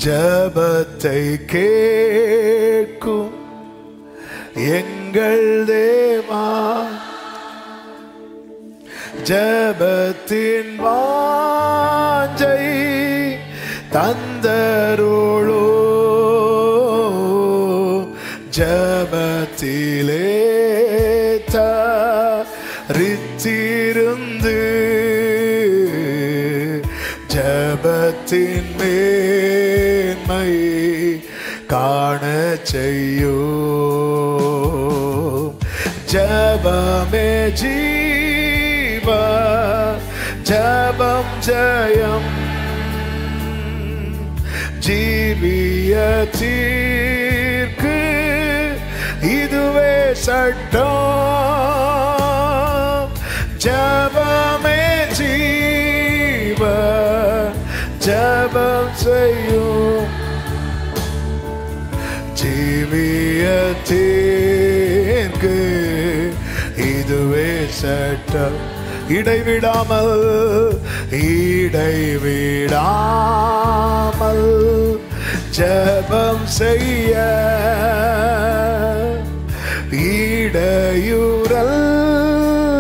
ஜபத்தை கேட்கும் எங்கள் தேவா, ஜபத்தின் வாஞ்சை தந்தருளோ, ஜபத்திலே தரித்திருந்து ஜபத்தின் மேன்மை காண செய்யோ. ஜபமே ஜீவ, ஜபம் ஜெயம், ஜீவியத்திற்கு இதுவே சட்டம். ஜபமே ஜீவ, ஜபம் செய்யும், ஜீவியத்திற்கு இதுவே சட்டம். இடைவிடாமல் இடைவிடாமல் ஜபம் செய்ய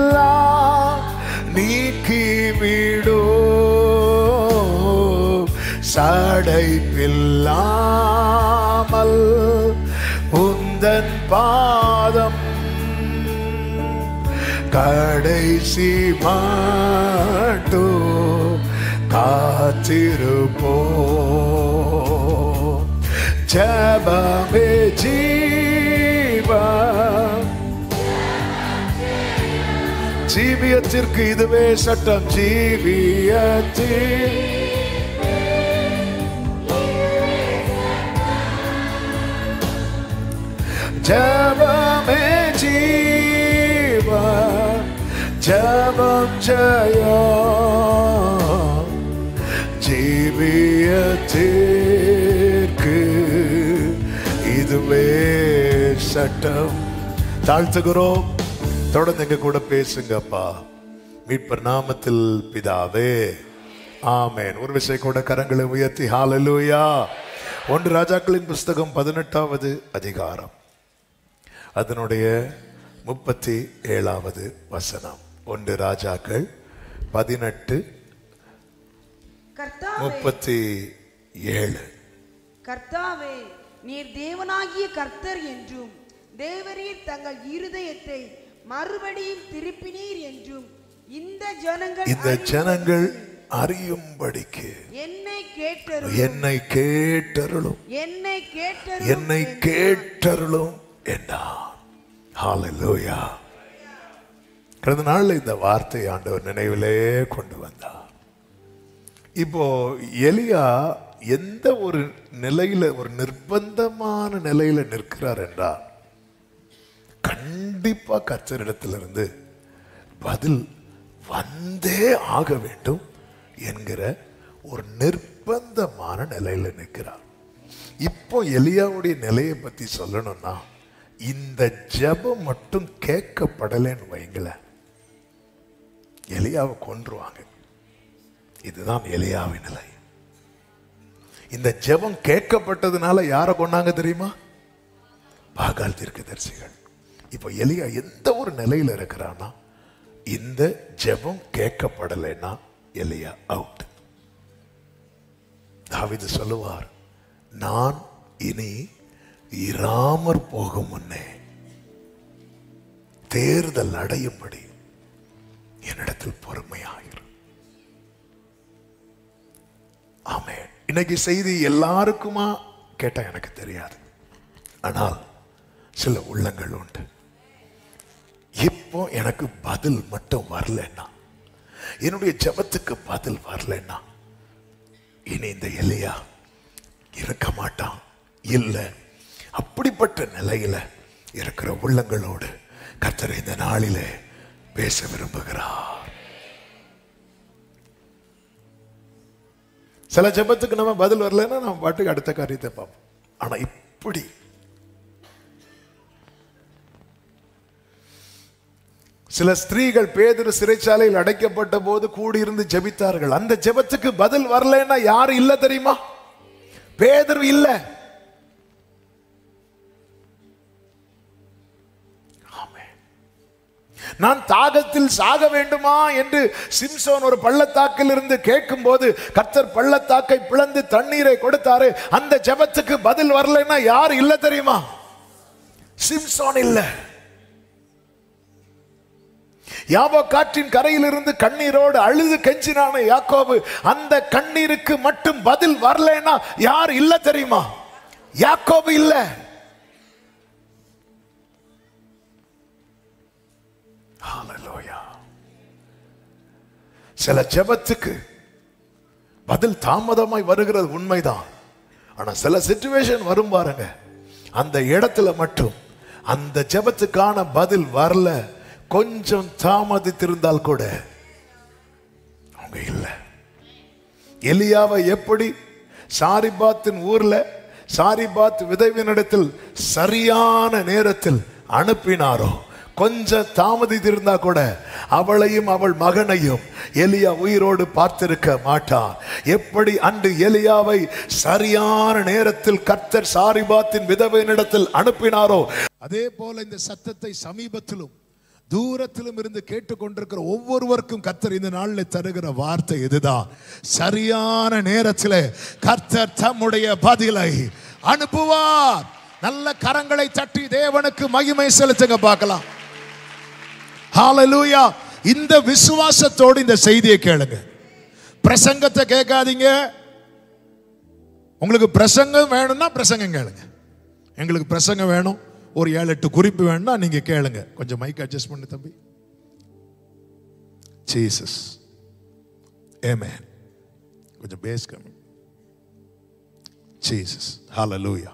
இடையூறெல்லாம் நீக்கிவிடோ. சடைப்பில்லாமல் உந்தன் பாதம் கடைசி மாட்டோ காத்திருப்போ. ஜபமே ஜீவ, ஜீவியத்திற்கு இதுவே சட்டம், ஜீவியத்தில் ஜபமே ஜீவ, ஜபம் ஜெயம், ஜீவியத்திற்கு இதுவே சட்டம். தாழ்த்துகிறோம், தொடர்ந்து எங்க கூட பேசுங்கப்பா. மீட்பர் நாமத்தில் பிதாவே, ஆமென். ஒரு விஷயம் கூட கரங்களை உயர்த்தி ஹalleluya. 1 ராஜாக்களின் புஸ்தகம் 18வது அதிகாரம், அதனுடைய 37வது வசனம். 1 ராஜாக்கள் 18:37. கர்த்தாவே, நீர் தேவனாகிய கர்த்தர் என்றும் தேவரீர் தங்கள் இருதயத்தை மறுபடியும் திருப்பினீர் என்றும் இந்த ஜனங்கள் அறியும்படிக்கு என்னை கேட்டருளும் என்றார். ஹalleluya. கடந்த நாள்ல இந்த வார்த்தை ஆண்டவர் நினைவிலே கொண்டு வந்தார். இப்போ எலியா எந்த ஒரு நிலையில, ஒரு நிர்பந்தமான நிலையில நிற்கிறார் என்றால், கண்டிப்பா கர்த்தரிடத்திலிருந்து பதில் வந்தே ஆக வேண்டும் என்கிற ஒரு நிர்பந்தமான நிலையில நிற்கிறார். இப்போ எலியாவுடைய நிலையை பத்தி சொல்லணும்னா, இந்த ஜெபம் மட்டும் கேட்கப்படலைன்னு வைங்கள, எலியாவை கொன்றுவாங்க. இதுதான் எலியாவின் நிலை. இந்த ஜெபம் கேட்கப்பட்டதுனால யாரை கொண்டாங்க தெரியுமா? பாகால் தீர்க்கதரிசிகள். இப்போ எலியா எந்த ஒரு நிலையில இருக்கிறான்னா, இந்த ஜெபம் கேட்கப்படலைன்னா எலியா அவுட். தாவீது சொல்லுவார், நான் இனி இராமற் போகும் முன்னே தேர்தல் அடையும்படி என்னிடத்தில் பொறுமையாயிரு. ஆமென். இன்னைக்கு செய்தி எல்லாருக்குமா கேட்டா எனக்கு தெரியாது, ஆனால் சில உள்ளங்கள் உண்டு. இப்போ எனக்கு பதில் மட்டும் வரலன்னா, என்னுடைய ஜெபத்துக்கு பதில் வரலன்னா, இனி இந்த எலியா இருக்க மாட்டான். இல்லை, அப்படிப்பட்ட நிலையில இருக்கிற உள்ளங்களோடு கர்த்தர் இந்த நாளிலே பேச விரும்புகிறார். சில ஜெபத்துக்கு நம்ம பதில் வரலன்னா நம்ம பாட்டுக்கு அடுத்த காரியத்தை பார்ப்போம். ஆனா இப்படி சில ஸ்திரீகள் பேதுரு சிறைச்சாலையில் அடைக்கப்பட்ட போது கூடியிருந்து ஜெபித்தார்கள். அந்த ஜெபத்துக்கு பதில் வரலன்னா யாரு இல்ல தெரியுமா? பேதுரு இல்ல. நான் தாகத்தில் சாக வேண்டுமா என்று சிம்சோன் ஒரு பள்ளத்தாக்கில் இருந்து கேட்கும் போது கர்த்தர் பள்ளத்தாக்கை பிளந்து தண்ணீரை கொடுத்தாரு. அந்த ஜெபத்துக்கு பதில் வரலைன்னா யார் இல்ல தெரியுமா? சிம்சோன் இல்ல. யாபோக்காற்றின் கரையில் இருந்து கண்ணீரோடு அழுது கெஞ்சினான யாக்கோபு, அந்த கண்ணீருக்கு மட்டும் பதில் வரலைன்னா யார் இல்ல தெரியுமா? யாக்கோபு இல்ல. ஹல்லேலூயா. சில ஜெபத்துக்கு பதில் தாமதமாய் வருகிறது உண்மைதான். ஆனா சில சிச்சுவேஷன் வரும் பாருங்க, அந்த இடத்துல மட்டும் அந்த ஜெபத்துக்கான பதில் வரல, கொஞ்சம் தாமதித்திருந்தால் கூட அவங்க இல்ல. எலியாவை எப்படி சாரிபாத்தின் ஊர்ல சாரிபாத் விதவினிடத்தில் சரியான நேரத்தில் அனுப்பினாரோ, கொஞ்சம் தாமதித்திருந்தா கூட அவளையும் அவள் மகனையும் எலியா உயிரோடு பார்த்திருக்க மாட்டான். எப்படி அன்று எலியாவை சரியான நேரத்தில் கர்த்தர் சாரிபாத்தின் விதவையினிடத்தில் அனுப்பினாரோ, அதே போல இந்த சத்தத்தை சமீபத்திலும் தூரத்திலும் இருந்து கேட்டுக்கொண்டிருக்கிற ஒவ்வொருவருக்கும் கர்த்தர் இந்த நாளில் தருகிற வார்த்தை இதுதான். சரியான நேரத்தில் கர்த்தர் தம்முடைய பதிலை அனுப்புவார். நல்ல கரங்களை தட்டி தேவனுக்கு மகிமை செலுத்துங்க பார்க்கலாம். ஹல்லேலூயா. இந்த விசுவாசத்தோடு இந்த செய்தியை கேளுங்க. பிரசங்கத்தை கேட்காதீங்க. உங்களுக்கு பிரசங்கம் வேணும்னா பிரசங்கம் கேளுங்க. எங்களுக்கு பிரசங்கம் வேணும், ஒரு 7-8 குறிப்பு வேணும்னா நீங்க கேளுங்க. கொஞ்சம் மைக் அட்ஜஸ்ட் பண்ணு தம்பி. ஜீசஸ் ஆமென். கொஞ்சம் பேஸ் கம்மி. ஜீசஸ் ஹல்லேலூயா.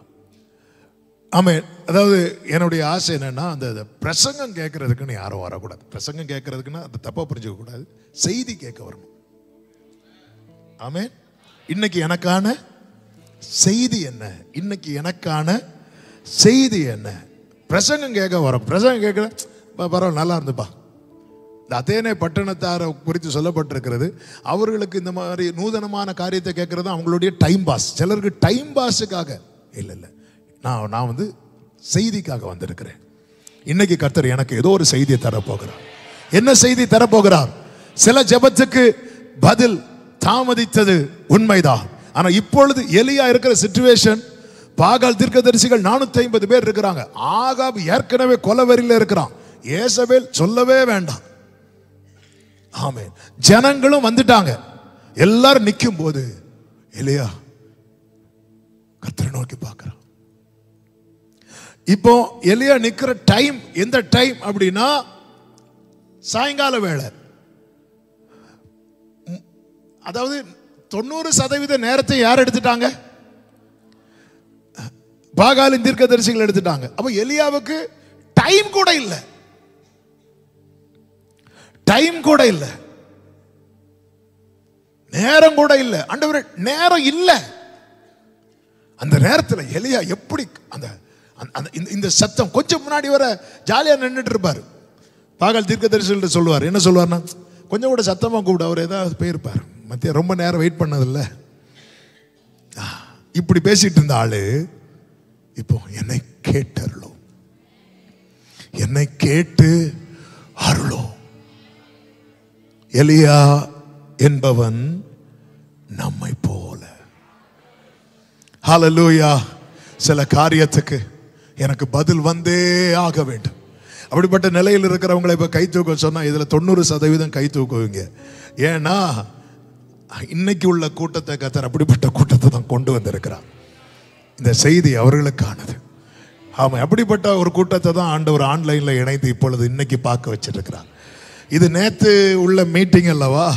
ஆமென். அதாவது என்னுடைய ஆசை என்னன்னா, அந்த பிரசங்கம் கேட்கறதுக்குன்னு யாரும் வரக்கூடாது. பிரசங்கம் கேட்கறதுக்குன்னா அது தப்பா புரிஞ்சுக்க கூடாது, செய்தி கேட்க வரணும். ஆமென். இன்னைக்கு எனக்கான செய்தி என்ன? இன்னைக்கு எனக்கான செய்தி என்ன? பிரசங்கம் கேட்க வரோம். பிரசங்கம் கேட்கற பரவாயில்ல, நல்லா இருந்துப்பா. இந்த அதேனே பட்டணத்தாரை குறித்து சொல்லப்பட்டிருக்கிறது, அவர்களுக்கு இந்த மாதிரி நூதனமான காரியத்தை கேட்கறது அவங்களுடைய டைம் பாஸ். சிலருக்கு டைம் பாஸுக்காக இல்லை இல்லை, நான் வந்து செய்திக்காக வந்திருக்கிறேன். இன்னைக்கு கர்த்தர் எனக்கு ஏதோ ஒரு செய்தியை தரப்போகிறார். என்ன செய்தி தரப்போகிறார்? சில ஜெபத்துக்கு பதில் தாமதித்தது உண்மைதான். ஆனா இப்பொழுது எலியா இருக்கிற சிச்சுவேஷன், பாகால் தீர்க்கதரிசிகள் 450 பேர் இருக்கிறாங்க. ஆகாப் ஏற்கனவே கொலவெறியில் இருக்கிறான். ஏசபேல் சொல்லவே வேண்டாம். ஆமென். ஜனங்களும் வந்துட்டாங்க. எல்லாரும் நிற்கும் போது எலியா கர்த்தரை நோக்கி பார்க்கிறான். இப்போ எலியா நிக்கிற டைம் எந்த டைம் அப்படின்னா, சாயங்கால வேளை. அதாவது 90% நேரத்தை யார் எடுத்துட்டாங்க? பாகாலின் தீர்க்கதரிசிகள் எடுத்துட்டாங்க. அப்ப எலியாவுக்கு டைம் கூட இல்லை. டைம் கூட இல்லை, நேரம் கூட இல்லை. ஆண்டவரே நேரம் இல்லை. அந்த நேரத்தில் எலியா எப்படி இந்த சத்தம் கொஞ்சம் முன்னாடி வர ஜாலியா நின்றுட்டு இருப்பாரு. பாகால் தீர்க்கதரிசிகள் சொல்லுவார், என்ன சொல்லுவார்னா, கொஞ்சம் கூட சத்தமா கூப்பிடு, அவர் ஏதாவது போயிருப்பார். மத்திய ரொம்ப நேரம் வெயிட் பண்ணதில்லை. இப்படி பேசிட்டு இருந்த ஆளு இப்போ என்னை கேட்டருளோ, என்னை கேட்டு அருளோ. எலியா என்பவன் நம்மை போல. ஹல்லேலூயா. சில காரியத்துக்கு எனக்கு பதில் வந்தே ஆக வேண்டும். அப்படிப்பட்ட நிலையில் இருக்கிறவங்களை இப்ப கை தூக்க சொன்னா இதுல 90% கை தூக்குவீங்க. ஏன்னா இன்னைக்கு உள்ள கூட்டத்தை கர்த்தர் அப்படிப்பட்ட கூட்டத்தை தான் கொண்டு வந்திருக்கிறார். இந்த செய்தி அவர்களுக்கானது. ஆமா, அப்படிப்பட்ட ஒரு கூட்டத்தை தான் ஆண்டவர் ஆன்லைன்ல இணைந்து இப்பொழுது இன்னைக்கு பார்க்க வச்சிருக்கிறார். இது நேத்து உள்ள மீட்டிங் அல்லவா?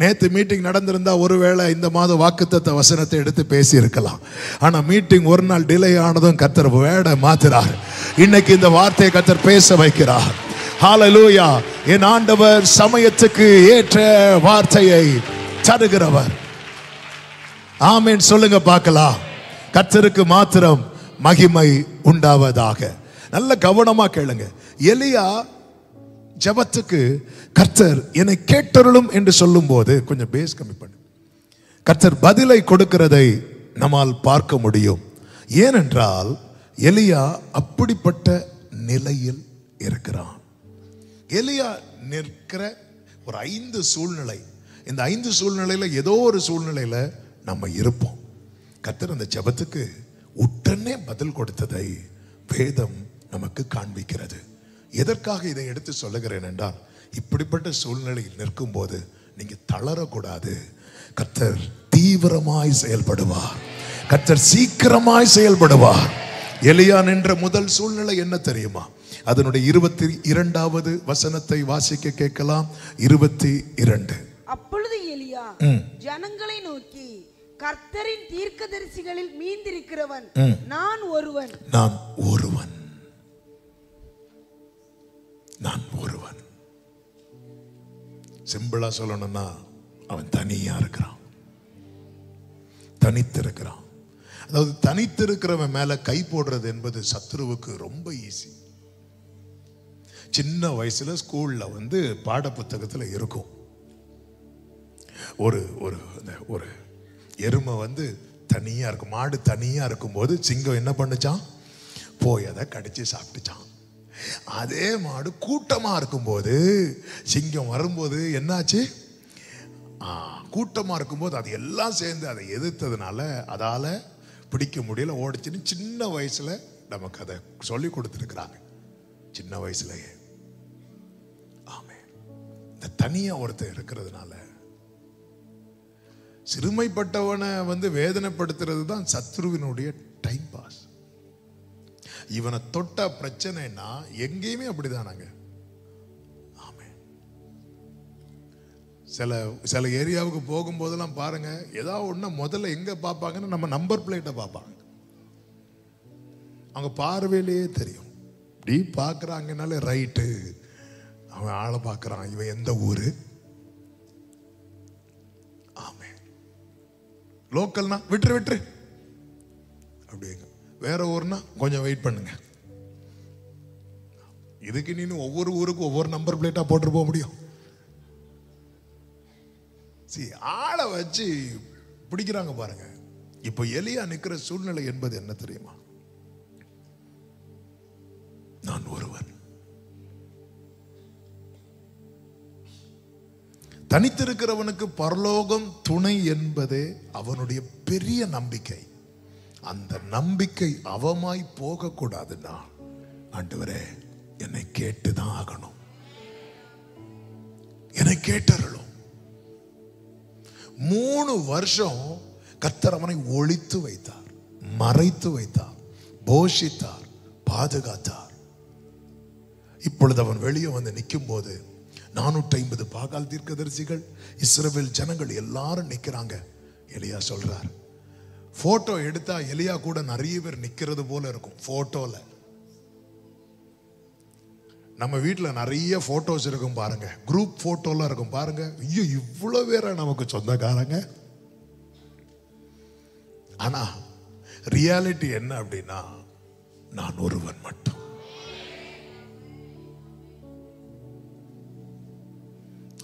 நேத்து மீட்டிங் நடந்திருந்தா ஒருவேளை இந்த மாத வாக்குத்தத்த வசனத்தை எடுத்து பேசி இருக்கலாம். ஆனா மீட்டிங் ஒரு நாள் டிலே ஆனதும் கர்த்தர் வேட மாத்துறார். இன்னைக்கு இந்த வார்த்தையை கர்த்தர் பேச வைக்கிறார். ஹல்லேலூயா. என் ஆண்டவர் சமயத்துக்கு ஏற்ற வார்த்தையை தருகிறவர். ஆமென் சொல்லுங்க பார்க்கலாம். கர்த்தருக்கு மாத்திரம் மகிமை உண்டாவதாக. நல்ல கவனமா கேளுங்க. எலியா ஜெபத்துக்கு கர்த்தர் என்னை கேட்டருளும் என்று சொல்லும் போது, கொஞ்சம் பேஸ் கம்மி பண்ணு, கர்த்தர் பதிலை கொடுக்கிறதை நம்மால் பார்க்க முடியும். ஏனென்றால் எலியா அப்படிப்பட்ட நிலையில் இருக்கிறான். எலியா நிற்கிற ஒரு 5 சூழ்நிலை, இந்த 5 சூழ்நிலையில ஏதோ ஒரு சூழ்நிலையில நம்ம இருப்போம். கர்த்தர் அந்த ஜெபத்துக்கு உடனே பதில் கொடுத்ததை வேதம் நமக்கு காண்பிக்கிறது. எதற்காக இதை எடுத்து சொல்லுகிறேன் என்றால், இப்படிப்பட்ட சூழ்நிலையில் நிற்கும் போது நீங்க தளரக்கூடாது. கர்த்தர் தீவிரமாய் செயல்படுவார். கர்த்தர் சீக்கிரமாய் செயல்படுவார். எலியா நின்ற முதல் சூழ்நிலை என்ன தெரியுமா? அதனுடைய 22வது வசனத்தை வாசிக்க கேட்கலாம். 22. அப்பொழுது எலியா ஜனங்களை நோக்கி, கர்த்தரின் தீர்க்கதரிசிகளில் மீந்திருக்கிறவன் நான் ஒருவன், நான் ஒருவன், நான் ஒருவன். சிம்பிளா சொல்லணும்னா அவன் தனியா இருக்கிறான், தனித்திருக்கிறான். அதாவது தனித்திருக்கிறவன் மேல கை போடுறது என்பது சத்துருவுக்கு ரொம்ப ஈஸி. சின்ன வயசுல ஸ்கூல்ல பாட புத்தகத்துல இருக்கும், ஒரு ஒரு ஒரு எருமை தனியா இருக்கும், மாடு தனியா இருக்கும் போது சிங்கம் என்ன பண்ணுச்சான்? போய் அதை கடிச்சு சாப்பிட்டுச்சான். அதே மாடு கூட்டமா இருக்கும்போது சிங்கம் வரும்போது என்னாச்சு? கூட்டமா இருக்கும்போது அது எல்லாம் சேர்ந்து அதை எதிர்த்ததுனால அதால பிடிக்க முடியல, ஓடிச்சுன்னு சின்ன வயசுல நமக்கு அதை சொல்லி கொடுத்துருக்கிறாங்க, சின்ன வயசுலயே. ஆமே. இந்த தனியா ஒருத்தர் இருக்கிறதுனால சிறுமைப்பட்டவனை வேதனைப்படுத்துறது தான் சத்ருவினுடைய டைம் பாஸ். இவனை தொட்ட பிரச்சனைனா எங்கேயுமே அப்படிதானாங்க. ஆமே. சில ஏரியாவுக்கு போகும்போதெல்லாம் பாருங்க, ஏதாவது ஒண்ணு முதல்ல எங்க பார்ப்பாங்கன்னு நம்ம நம்பர் பிளேட்டை பார்ப்பாங்க. அவங்க பார்வையிலேயே தெரியும். இப்படி பார்க்குறாங்கனாலே ரைட்டு, அவன் ஆளை பார்க்குறான், இவன் எந்த ஊரு. ஆமே. லோக்கல்னா விட்டுரு விட்டுரு அப்படிங்க, வேற ஊர்னா கொஞ்சம் வெயிட் பண்ணுங்க. இதுக்கு நீ ஒவ்வொரு ஊருக்கும் ஒவ்வொரு நம்பர் பிளேட்டா போட்டு போக முடியும்? ஆளை வச்சு பிடிக்கிறாங்க பாருங்க. இப்போ எலியா நிக்கிற சூழ்நிலை என்பது என்ன தெரியுமா? நான் ஒருவன். தனித்திருக்கிறவனுக்கு பரலோகம் துணை என்பதே அவனுடைய பெரிய நம்பிக்கை. அந்த நம்பிக்கை அவமாய் போக கூடாதுன்னா, ஆண்டவரே என்னை கேட்டுதான் ஆகணும், என்னை கேட்டருளும். 3 வருஷம் கர்த்தர் அவனை ஒளித்து வைத்தார், மறைத்து வைத்தார், போஷித்தார், பாதுகாத்தார். இப்பொழுது அவன் வெளியே நிற்கும் போது 450 பாகால் தீர்க்கதரிசிகள், இஸ்ரவேல் ஜனங்கள் எல்லாரும் நிக்கிறாங்க. எலியா சொல்றார், போட்டோ எடுத்தா எலியா கூட நிறைய பேர் நிக்கிறது போல இருக்கும். போட்டோல நம்ம வீட்டுல நிறைய போட்டோஸ் இருக்கும் பாருங்க, குரூப் போட்டோல இருக்கும் பாருங்க. ஐயோ, இவ்வளவு பேர நமக்கு சொந்தக்காரங்க. ஆனா ரியாலிட்டி என்ன அப்படின்னா, நான் ஒருவன் மட்டும்.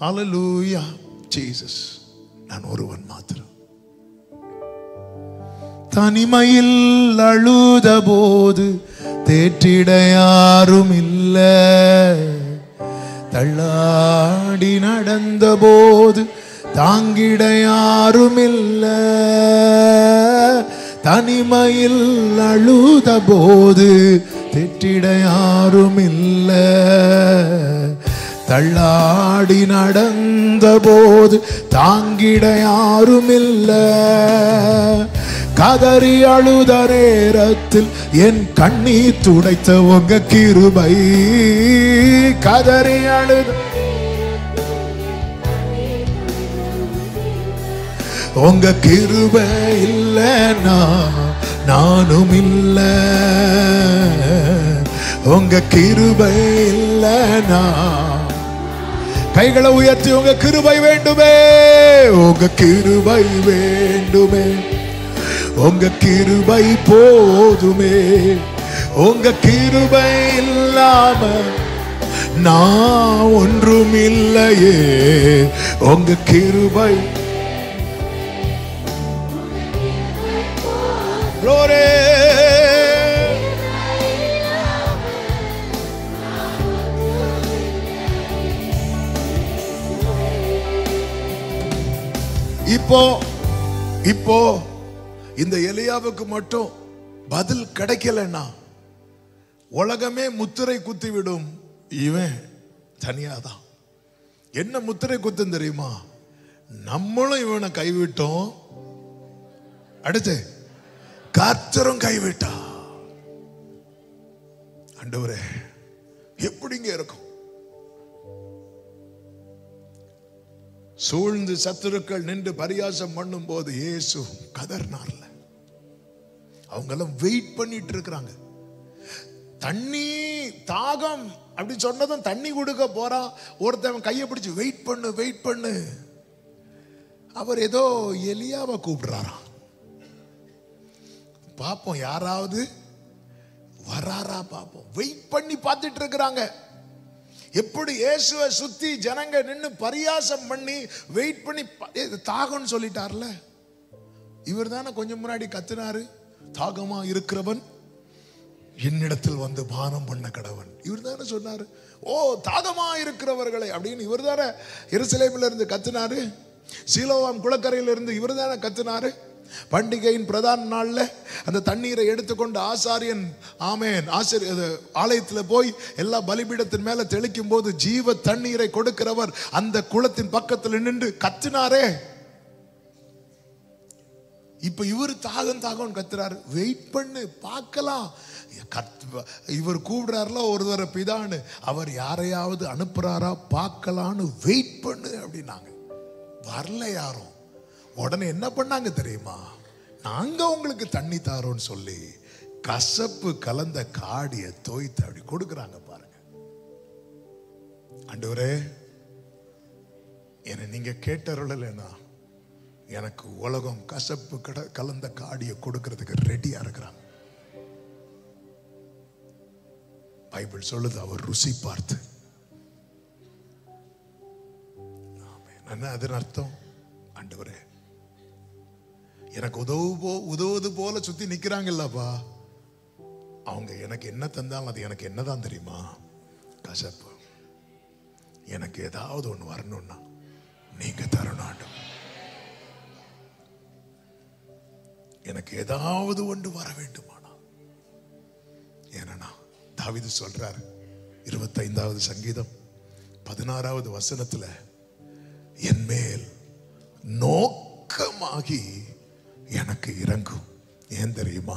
ஹல்லேலூயா ஜீசஸ். நான் ஒருவன் மாத்திரம். தனிமையில் அழுத போது தேற்றிட யாரும் இல்ல, தள்ளாடி நடந்த போது தாங்கிட யாரும் இல்ல. தனிமையில் அழுத போது தேற்றிட யாரும் இல்ல, தள்ளாடி நடந்த போது தாங்கிட யாரும் இல்ல. கதறி அழுத நேரத்தில் என் கண்ணீர் துடைத்த உங்க கிருபை. கதறி அழுத உங்க கிருபை இல்லைன்னா நானும் இல்ல. உங்க கிருபை இல்லைன்னா, கைகளை உயர்த்தி உங்க கிருபை வேண்டுமே, உங்க கிருபை வேண்டுமே, உங்க கிருபை போதுமே. உங்க கிருபை இல்லாம நான் ஒன்றும் இல்லையே. உங்க கிருபை, Glory. இப்போ இந்த எலியாவுக்கு மட்டும் பதில் கிடைக்கலன்னா உலகமே முத்திரை குத்தி விடும். இவன் தனியாதான். என்ன முத்திரை குத்தும் தெரியுமா? நம்மளும் இவனை கைவிட்டோம், அடுத்து கர்த்தரும் கைவிட்டா. ஆண்டவரே எப்படிங்க இருக்கும்? சூழ்ந்து சத்துருக்கள் நின்று பரியாசம் பண்ணும் போது இயேசு கதர்னார்ல. அவங்க எல்லாம் வெயிட் பண்ணிட்டு இருக்கிறாங்க. தண்ணி தாகம் அப்படி சொன்னதும் தண்ணி கொடுக்க போறான். ஒருத்தன் கையை பிடிச்சு வெயிட் பண்ணு வெயிட் பண்ணு. அவர் ஏதோ எலியாவை கூப்பிடுறாராம். பாப்போம் யாராவது வராரா பாப்போம். வெயிட் பண்ணி பார்த்துட்டு இருக்கிறாங்க. எப்படி இயேசுவை சுத்தி ஜனங்க நின்னு பரியாசம் பண்ணி வெயிட் பண்ணி தாகம்னு சொல்லிட்டார்ல. இவர் தானே கொஞ்சம் முன்னாடி கத்தினாரு, தாகமா இருக்கிறவன் என்னிடத்தில் வந்து பானம் பண்ண கடவன். இவர் தானே சொன்னாரு, ஓ தாகமா இருக்கிறவர்களை அப்படின்னு. இவர் தானே எருசலேமில் இருந்து கத்தினாரு. சீலோவாம் குளக்கரையில இருந்து இவர் தானே கத்தினாரு. பண்டிகையின் பிரதான நாள்ல அந்த தண்ணீரை எடுத்துக்கொண்டு ஆசாரியன் ஆலயத்தில் போய் எல்லா பலிபீடத்தின் மேல தெளிக்கும் போது ஜீவ தண்ணீரை கொடுக்கிறவர் அந்த குளத்தின் பக்கத்தில் நின்று கத்தினாரே. இப்ப இவர் தாகம் தாகம் கத்துறாரு. வெயிட் பண்ணு பார்க்கலாம். இவர் கூப்பிடுறாருல ஒருவரை பிதான்னு, அவர் யாரையாவது அனுப்புறாரா பார்க்கலான்னு வெயிட் பண்ணு அப்படின்னாங்க. வரல யாரும். உடனே என்ன பண்ணாங்க தெரியுமா? நாங்க உங்களுக்கு தண்ணி தாரோன்னு சொல்லி கசப்பு கலந்த காடியை தோய்த்து அப்படி கொடுக்குறாங்க பாருங்க. ஆண்டவரே என்ன நீங்க கேட்டருளா, எனக்கு உலகம் கசப்பு கலந்த காடியை கொடுக்கிறதுக்கு ரெடியா இருக்கிறாங்க. பைபிள் சொல்லுது அவர் ருசி பார்த்து. என்ன அதன் அர்த்தம்? ஆண்டவரே எனக்கு உதவுவது போல சுத்தி நிக்கிறாங்கல்லப்பா, அவங்க எனக்கு என்ன தந்தாலும் அது எனக்கு என்னதான் தெரியுமா? கசப்பு. எனக்கு ஏதாவது ஒண்ணு வரணும்னா நீங்க தரணும். எனக்கு ஏதாவது ஒன்று வர வேண்டுமானா. ஏன்னா தாவீது சொல்றாரு 25வது சங்கீதம் 16வது வசனத்துல, என் மேல் நோக்கமாகி எனக்கு இறங்கும். ஏன் தெரியுமா?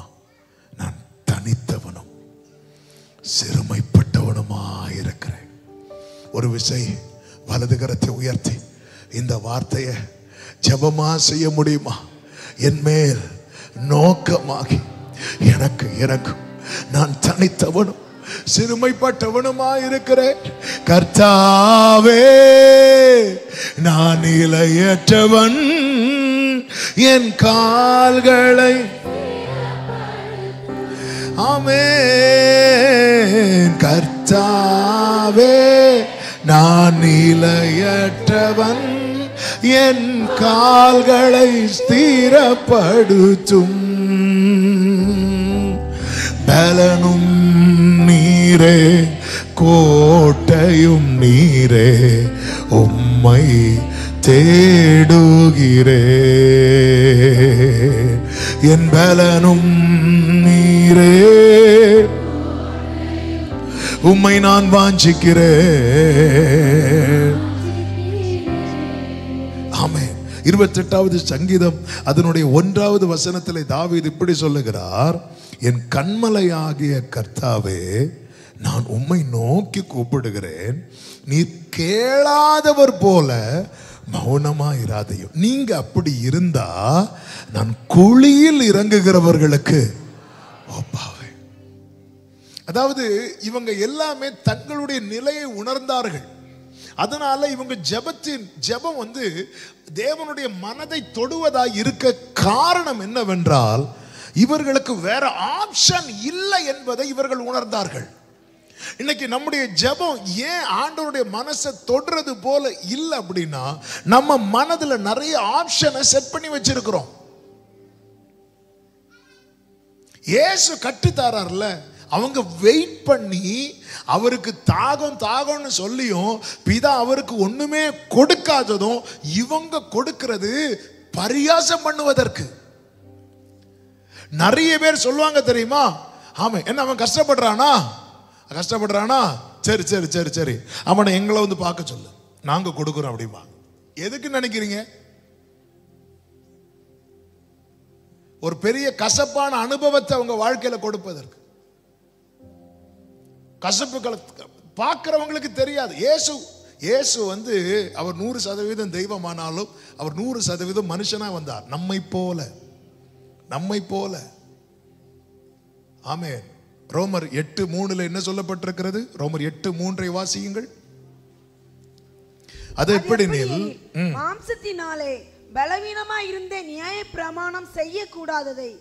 நான் தனித்தவனும் சிறுமைப்பட்டவனுமா இருக்கிறேன். ஒரு விசை வலது கரத்தை உயர்த்தி இந்த வார்த்தையை ஜெபமா செய்ய முடியுமா? என் மேல் நோக்கமாகி எனக்கு இறங்கும். நான் தனித்தவனும் சிறுமைப்பட்டவனுமா இருக்கிறேன். கர்த்தாவே நான் நிலையற்றவன், என் கால்களை ஆமென். கர்த்தாவே நான் நிலையற்றவன், என் கால்களை ஸ்திரப்படுத்தும். பலனும் நீரே கோட்டையும் நீரே, உம்மை தேடுகிறே. என் பலனும் நீரே, உம்மை நான் வாஞ்சிக்கிறேன். ஆமென். 28வது சங்கீதம் அதனுடைய 1வது வசனத்திலே தாவீது இப்படி சொல்லுகிறார், என் கண்மலையாகிய கர்த்தாவே நான் உம்மை நோக்கி கூப்பிடுகிறேன், நீர் கேளாதவர் போல மௌனமா இராதையும். நீங்க அப்படி இருந்தா நான் குழியில் இறங்குகிறவர்களுக்கு ஒப்பாவேன். அதாவது இவங்க எல்லாமே தங்களுடைய நிலையை உணர்ந்தார்கள். அதனால இவங்க ஜெபம் தேவனுடைய மனதை தொடுவதாய் இருக்க காரணம் என்னவென்றால், இவர்களுக்கு வேற ஆப்ஷன் இல்லை என்பதை இவர்கள் உணர்ந்தார்கள். இன்னைக்கு நம்முடைய ஜெபம் ஏன் ஆண்டவருடைய மனசை தொடுறது போல இல்லை அப்படின்னா, நம்ம மனதுல நிறைய ஆப்ஷனை செட் பண்ணி வச்சிருக்கிறோம். இயேசு கற்றுத்தாரார்ல, அவங்க வெயிட் பண்ணி அவருக்கு தாகம்னு சொல்லியும் பிதா அவருக்கு ஒண்ணுமே கொடுக்காததும் இவங்க கொடுக்கிறது பரியாசம் பண்ணுவதற்கு. நிறைய பேர் சொல்லுவாங்க தெரியுமா, ஆமா என்ன அவன் கஷ்டப்படுறானா, சரி சரி சரி சரி அவனை எங்களை வந்து பார்க்க சொல்லு, நாங்க கொடுக்குறோம் அப்படிமா. எதுக்கு நினைக்கிறீங்க? ஒரு பெரிய கசப்பான அனுபவத்தை அவங்க வாழ்க்கையில கொடுப்பதற்கு. கசப்புகளை பார்க்கிறவங்களுக்கு தெரியாது. இயேசு வந்து அவர் 100% தெய்வமானாலும் அவர் 100% மனுஷனா வந்தார், நம்மை போல. ஆமென். ரோமர் 8:3 என்ன சொல்லப்பட்டிருக்கிறது? ரோமர் 8:3 வாசியுங்கள். அது எப்படி? மாம்சத்தினாலே பலவீனமாய் இருந்த நியாய பிரமாணம் செய்யக்கூடாததை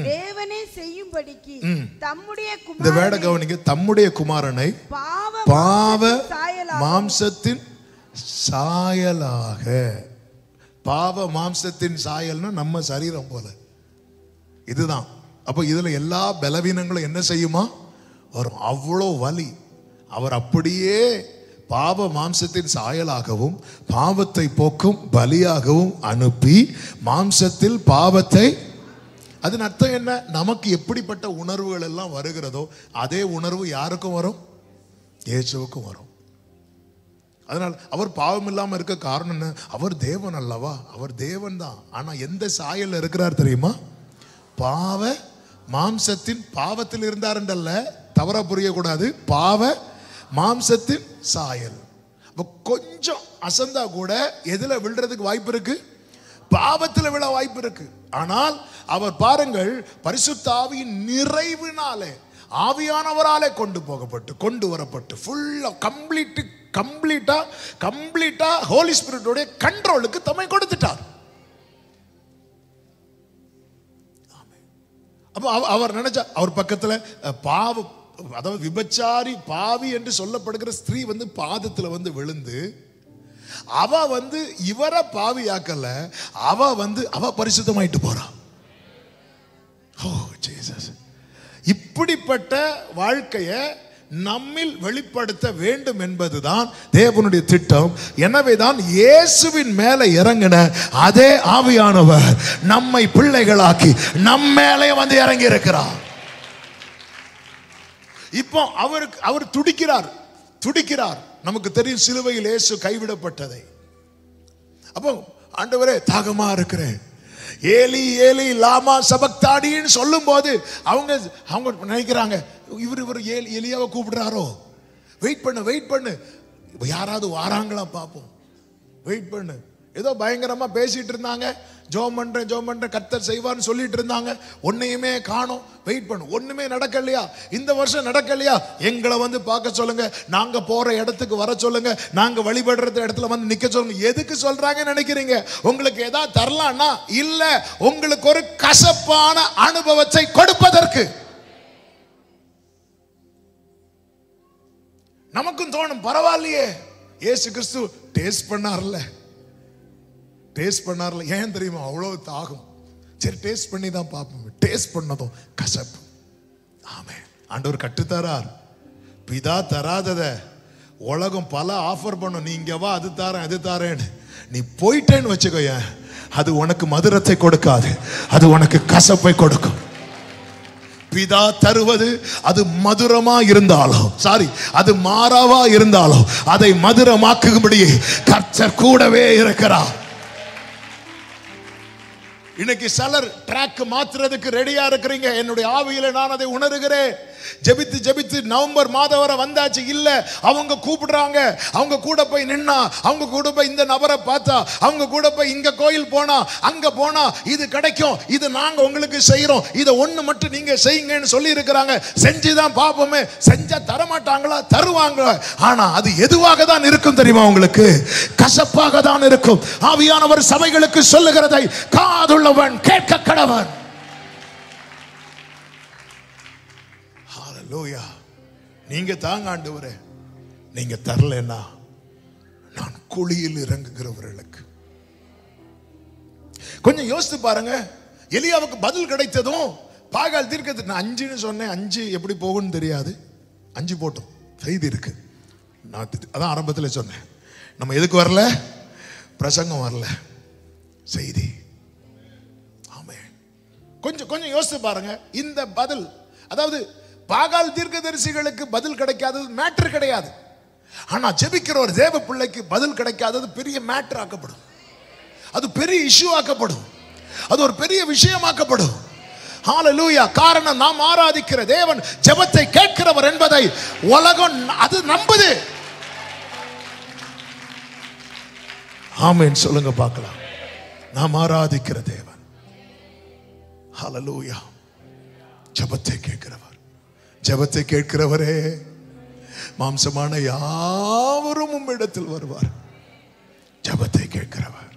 தேவனே செய்யும்படிக்கு தம்முடைய குமாரனை, இந்த வேட கவனிங்க, தம்முடைய குமாரனை பாவ மாம்சத்தின் சாயலாக. பாவ மாம்சத்தின் சாயல்னா நம்ம சரீரம் போல இதுதான். அப்ப இதுல எல்லா பலவீனங்களும் என்ன செய்யுமா வரும். அவ்வளோ வலி. அவர் அப்படியே பாவ மாம்சத்தின் சாயலாகவும் பாவத்தை போக்கும் பலியாகவும் அனுப்பி மாம்சத்தில் பாவத்தை. அதன் அர்த்தம் என்ன? நமக்கு எப்படிப்பட்ட உணர்வுகள் எல்லாம் வருகிறதோ அதே உணர்வு யாருக்கும் வரும்? இயேசுவுக்கும் வரும். அதனால் அவர் பாவம் இல்லாம இருக்க காரணம் என்ன? அவர் தேவன் அல்லவா, அவர் தேவன் தான். ஆனா எந்த சாயல்ல இருக்கிறார் தெரியுமா? பாவ மாம்சத்தின் பாவத்தில் இருந்தார் என்றல்ல, தவறா புரியக்கூடாது. பாவ மாம்சத்தின் சாயல். கொஞ்சம் அசந்தா கூட எதுல விழுறதுக்கு வாய்ப்பு இருக்கு? பாவத்தில் விழ வாய்ப்பு இருக்கு. ஆனால் அவர் பாருங்கள், பரிசுத்த ஆவியின் நிறைவினாலே ஆவியானவராலே கொண்டு வரப்பட்டு ஃபுல்லா கம்ப்ளீட்டா ஹோலி ஸ்பிரிட்டோட கண்ட்ரோலுக்கு தம்மை கொடுத்துட்டார். அப்போ அவர் நினைச்சா அவர் பக்கத்துல பாவம், அதாவது விபச்சாரி பாவி என்று சொல்லப்படுகிற ஸ்திரீ வந்து பாதத்துல வந்து விழுந்து அவ வந்து இவரை பாவியாக்கல, அவ பரிசுத்தமாயிட்டு போறான். ஓ ஜீசஸ். இப்படிப்பட்ட வாழ்க்கைய நம்மில் வெளிப்படுத்த வேண்டும் என்பதுதான் தேவனுடைய திட்டம். எனவேதான் இயேசுவின் மேல இறங்கின அதே ஆவியானவர் நம்மை பிள்ளைகளாக்கி நம்ம மேலே வந்து இறங்கி இருக்கிறார். இப்போ அவர் துடிக்கிறார். நமக்கு தெரியும் சிலுவையில் இயேசு கைவிடப்பட்டதை. அப்போ ஆண்டவரே தாகமா இருக்கிறேன், ஏலி ஏலி லாமா சபக்தாடின்னு சொல்லும் போது அவங்க நினைக்கிறாங்க இவர் எலியாவை கூப்பிடுறாரோ. வெயிட் பண்ணு யாராவது வாராங்களா பாப்போம், வெயிட் பண்ணு. ஏதோ பயங்கரமா பேசிட்டு இருந்தாங்க, ஜோம் பண்றேன் கர்த்தர் செய்வார்னு சொல்லிட்டு இருந்தாங்க. ஒன்னையுமே காணோம். வெயிட் பண்ணு. ஒண்ணுமே நடக்கலையா? இந்த வருஷம் நடக்கலையா? எங்களை வந்து பார்க்க சொல்லுங்க, நாங்க போற இடத்துக்கு வர சொல்லுங்க, நாங்க வழிபடுற இடத்துல வந்து நிக்க சொல்லுங்க. எதுக்கு சொல்றாங்கன்னு நினைக்கிறீங்க? உங்களுக்கு ஏதாவது தரலாம்னா இல்ல, உங்களுக்கு ஒரு கசப்பான அனுபவத்தை கொடுப்பதற்கு. நமக்கும் தோணும் பரவாயில்லையே, இயேசு கிறிஸ்து டேஸ்ட் பண்ணார்ல. ஏன் தெரியுமா? அவ்வளவு தாகம். சரி டேஸ்ட் பண்ணி தான் பார்ப்போம். டேஸ்ட் பண்ணதும் கசப்பு. ஆமென். ஆண்டவர் கட்டுத்தரார். பிதா தராதத உலகம் பல ஆஃபர் பண்ணும், நீங்க வா அது தாரேன்னு. நீ போயிட்டேன்னு வச்சுக்கோய, அது உனக்கு மதுரத்தை கொடுக்காது, அது உனக்கு கசப்பை கொடுக்கும். பிதா தருவது அது மதுரமா இருந்தாலும் அது மாறாவா இருந்தாலும் அதை மதுரமாக்கும்படி கர்த்தர் கூடவே இருக்கிறார். இன்னைக்கு சிலர் ட்ராக் மாத்துறதுக்கு ரெடியா இருக்கிறீங்க. என்னுடைய ஆவியில நான் அதை உணர்கிறேன். ஜெபித்து நவம்பர் மாதம் வரை வந்தாச்சு. இல்ல, அவங்க கூப்பிடுறாங்க. அவங்க கூட போய் நின்னா, அவங்க கூட போய் இந்த நபரை பார்த்தா, அவங்க கூட போய் இங்க கோயில் போனா, அங்க போனா இது கிடைக்கும், இது நாங்க உங்களுக்கு செய்யறோம், இதை ஒண்ணு மட்டும் நீங்க செய்யுங்கன்னு சொல்லி இருக்கிறாங்க. செஞ்சுதான் பாப்போமே. செஞ்சா தரமாட்டாங்களா? தருவாங்க. ஆனா அது எதுவாக தான் இருக்கும் தெரியுமா உங்களுக்கு? கசப்பாக தான் இருக்கும். ஆவியானவர் சபைகளுக்கு சொல்லுகிறதை காதுள்ளவன் கேட்க கடவன். ஹalleluya. நீங்க தாங்க ஆண்டவரே, நீங்க தரலன்னா நான் குழியில் இறங்குகிறவர்களுக்கு. கொஞ்சம் யோசித்து பாருங்க. எலியாவுக்கு பதில் கிடைத்ததும் பாகால் தீர்க்கதரிசி, நான் 5ன்னு சொன்னேன், 5 எப்படி போகும்னு தெரியாது, 5 போட்டோம், செய்தி இருக்கு. நான் அதான் ஆரம்பத்தில் சொன்னேன், நம்ம எதுக்கு வரல, பிரசங்கம் வரல, செய்தி. ஆமே, கொஞ்சம் கொஞ்சம் யோசித்து பாருங்க. இந்த பதில், அதாவது பாகால் தீர்க்கதரிசிகளுக்கு பதில் கிடைக்காதது மேட்டர் கிடையாது. ஆனா ஜெபிக்கிற ஒரு தேவ பிள்ளைக்கு பதில் கிடைக்காதது பெரிய மேட்டர் ஆக்கப்படும், அது பெரிய இஷ்யூ ஆக்கப்படும், அது ஒரு பெரிய விஷயமாக்கப்படும். ஹalleluya. காரணம், நாம் ஆராதிக்கிற தேவன் ஜெபத்தை கேட்கிறவர் என்பதை உலகம் அது நம்புது. ஆமென் சொல்லுங்க பார்க்கலாம். நாம் ஆராதிக்கிற தேவன் ஹalleluya ஜெபத்தை கேட்கிறவர். ஜெபத்தை கேட்கிறவரே, மாம்சமான யாவரும் உம்மிடத்தில் வருவார். ஜெபத்தை கேட்கிறவர்.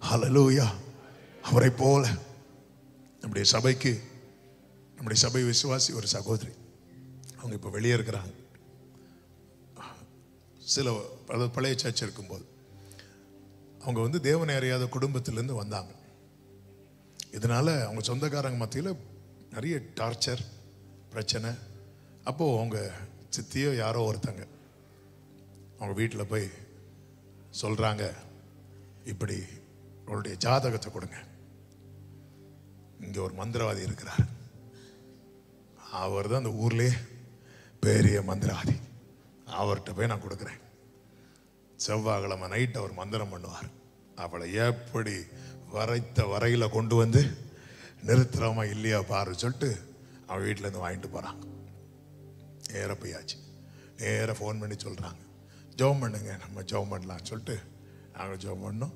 ஹalleluya. அவரை போல நம்முடைய சபைக்கு, நம்முடைய சபை விசுவாசி ஒரு சகோதரி, அவங்க இப்போ வெளியே இருக்கிறாங்க. சில பழைய சர்ச் இருக்கும்போது அவங்க வந்து தேவனை அறியாத குடும்பத்திலேருந்து வந்தாங்க. இதனால அவங்க சொந்தக்காரங்க மத்தியில் நிறைய டார்ச்சர், பிரச்சனை. அப்போது அவங்க சித்தியோ யாரோ ஒருத்தங்க அவங்க வீட்டில் போய் சொல்கிறாங்க, இப்படி அவருடைய ஜாதகத்தை கொடுங்க, இங்கே ஒரு மந்திரவாதி இருக்கிறார், அவர் தான் அந்த ஊர்லேயே பெரிய மந்திரவாதி, அவர்கிட்ட போய் நான் கொடுக்குறேன், செவ்வாய்க்கிழமை நைட் அவர் மந்திரம் பண்ணுவார், அவளை எப்படி வரைத்த வரையில் கொண்டு வந்து நிறுத்துறோமா இல்லையா பாரு சொல்லிட்டு அவன் வீட்டிலேருந்து வாங்கிட்டு போகிறாங்க. நேராக போயாச்சு, நேராக ஃபோன் பண்ணி சொல்கிறாங்க, ஜெபம் பண்ணுங்க, நம்ம ஜெபம் பண்ணலான்னு சொல்லிட்டு நாங்கள் ஜெபம் பண்ணோம்,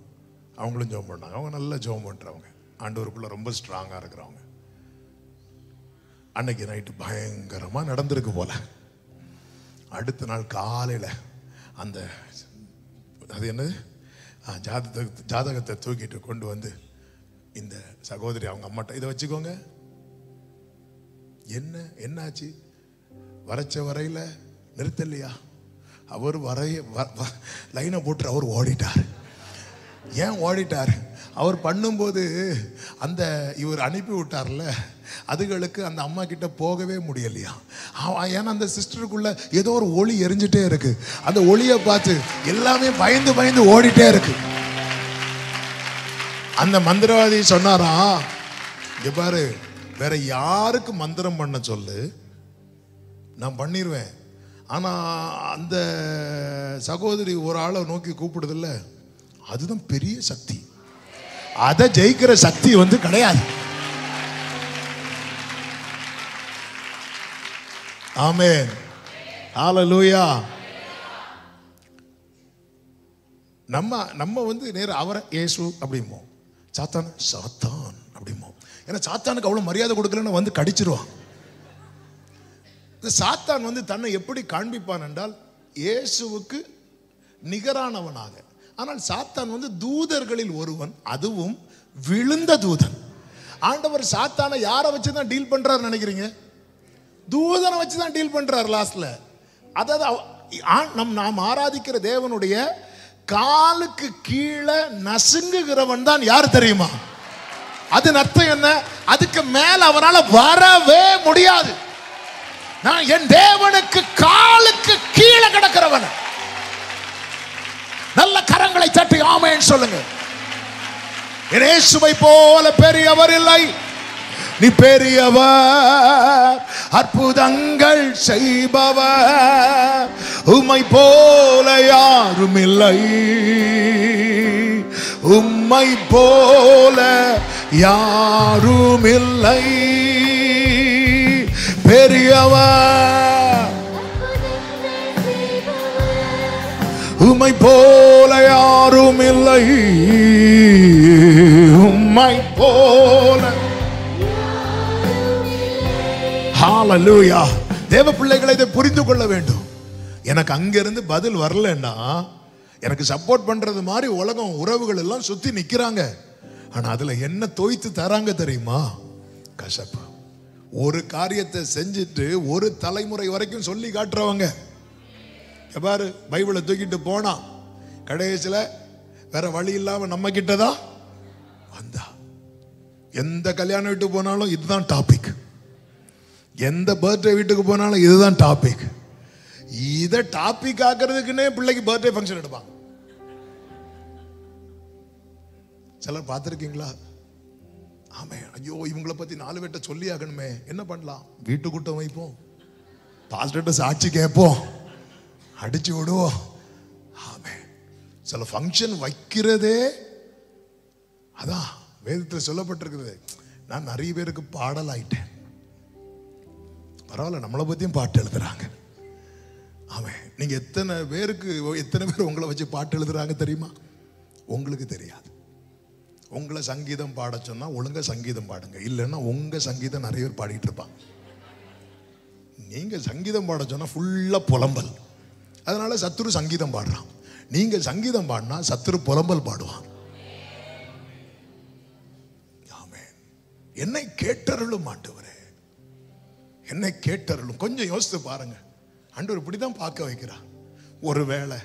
அவங்களும் ஜெபம் பண்ணாங்க. அவங்க நல்லா ஜெபம் பண்ணுறவங்க, ஆண்டவருக்குள்ள ரொம்ப ஸ்ட்ராங்காக இருக்கிறவங்க. அன்னைக்கு நைட்டு பயங்கரமாக நடந்திருக்கு போல. அடுத்த நாள் காலையில் அந்த அது என்னது ஜாதகத்தை தூக்கிட்டு கொண்டு வந்து இந்த சகோதரி அவங்க அம்மாட்ட, இதை வச்சுக்கோங்க, என்னாச்சு, வரைச்ச வரையில நிறுத்தலையா, அவர் லைனை போட்டு அவர் ஓடிட்டார். ஏன் ஓடிட்டார்? அவர் பண்ணும்போது அந்த இவர் அனுப்பி விட்டார்ல, அதுகளுக்கு அந்த அம்மா கிட்ட போகவே முடியலையா. ஏன்னா அந்த சிஸ்டருக்குள்ள ஏதோ ஒரு ஒளி எரிஞ்சிட்டே இருக்கு, அந்த ஒளியை பார்த்து எல்லாமே பயந்து பயந்து ஓடிட்டே இருக்கு. அந்த மந்திரவாதி சொன்னாரா, இங்க பாரு, வேற யாருக்கு மந்திரம் பண்ண சொல்லு, நான் பண்ணிடுவேன், ஆனா அந்த சகோதரி ஒரு ஆளை நோக்கி கூப்பிடுதில்ல, அதுதான் பெரிய சக்தி, அதை ஜெயிக்கிற சக்தி வந்து கிடையாது. ஆமென் ஹalleluya. நம்ம வந்து நேர அவரை இயேசு அப்படிமோ, சாத்தான் சாத்தான் அப்படிமோ. ஏன்னா சாத்தானுக்கு அவ்வளவு மரியாதை கொடுக்கலன்னு வந்து கடிச்சிருவான். சாத்தான் வந்து தன்னை எப்படி காண்பிப்பான் என்றால் இயேசுவுக்கு நிகரானவனாக. ஆனால் சாத்தான் வந்து தூதர்களில் ஒருவன், அதுவும் விழுந்த தூதன். ஆண்டவர் சாத்தானை யாரை வச்சுதான் டீல் பண்றாரு நினைக்கிறீங்க? தூதனை வச்சுதான் டீல் பண்றாரு லாஸ்ட்ல. அதாவது நாம் ஆராதிக்கிற தேவனுடைய காலுக்கு கீழே நசுங்குகிறவன் தான் யார் தெரியுமா? அது அர்த்தம் என்ன? அதுக்கு மேல அவனால வரவே முடியாது. நான் என் தேவனுக்கு காலுக்கு கீழே கிடக்கிறவன். நல்ல கரங்களை தட்டி ஆமென் சொல்லுங்க. இயேசுவை போல பெரியவர் இல்லை, நீ பெரியவர், அற்புதங்கள் செய்பவர், உம்மை போல யாரும் இல்லை, உம்மை போல யாரும் இல்லை, பெரியவர், உம்மை போல யாரும் இல்லை, உம்மை போல. ஹalleluya. தேவ பிள்ளைகளை இதை புரிந்து கொள்ள வேண்டும். எனக்கு அங்கிருந்து பதில் வரலன்னா, எனக்கு சப்போர்ட் பண்றது மாதிரி உலகம் உறவுகள் எல்லாம் சுத்தி நிக்கிறாங்க. ஆனா அதுல என்ன தோய்த்து தராங்க தெரியுமா? கசப்பு. ஒரு காரியத்தை செஞ்சுட்டு ஒரு தலைமுறை வரைக்கும் சொல்லி காட்டுறவங்க. பாரு, பைபிளை தூக்கிட்டு போனா கடைசியில வேற வழி இல்லாம நம்ம கிட்டதான் வந்தா. எந்த கல்யாண வீட்டுக்கு போனாலும் இதுதான் டாபிக், எந்த பர்த்டே வீட்டுக்கு போனாலும் இதுதான் டாபிக். இதை டாபிக் ஆக்குறதுக்குன்னே பிள்ளைக்கு பர்த்டே ஃபங்க்ஷன் எடுப்பாங்க. சிலர் பார்த்துருக்கீங்களா? ஆமே, ஐயோ இவங்களை பத்தி 4 பேர்ட்ட சொல்லி ஆகணுமே, என்ன பண்ணலாம்? வீட்டுக்கூட்டம் வைப்போம், பாஸ்டர்ட்ட சாட்சி கேட்போம், அடிச்சு விடுவோம். ஆமே, சில ஃபங்க்ஷன் வைக்கிறதே அதான் வேதத்தில் சொல்லப்பட்டிருக்கிறது. நான் நிறைய பேருக்கு பாடல் ஆயிட்டேன். பரவாயில்ல, நம்மளை பத்தியும் பாட்டு எழுதுறாங்க. ஆமே, நீங்க எத்தனை பேர் உங்களை வச்சு பாட்டு எழுதுறாங்க தெரியுமா? உங்களுக்கு தெரியாது. உங்களை சங்கீதம் பாட சொன்னா ஒழுங்கா சங்கீதம் பாடுங்க, இல்லைன்னா உங்க சங்கீதம் நிறைய பேர் பாடிட்டு இருப்பாங்க. நீங்க சங்கீதம் பாட சொன்னா ஃபுல்லா புலம்பல், அதனால சத்துரு சங்கீதம் பாடுறான். நீங்க சங்கீதம் பாடினா சத்துரு புலம்பல் பாடுவான். ஆமென். என்னை கேட்டருளும் ஆண்டவரே, என்னை கேட்டருளும். கொஞ்சம் யோசித்து பாருங்க, ஆண்டவர் இப்படிதான் பார்க்க வைக்கிறார். ஒருவேளை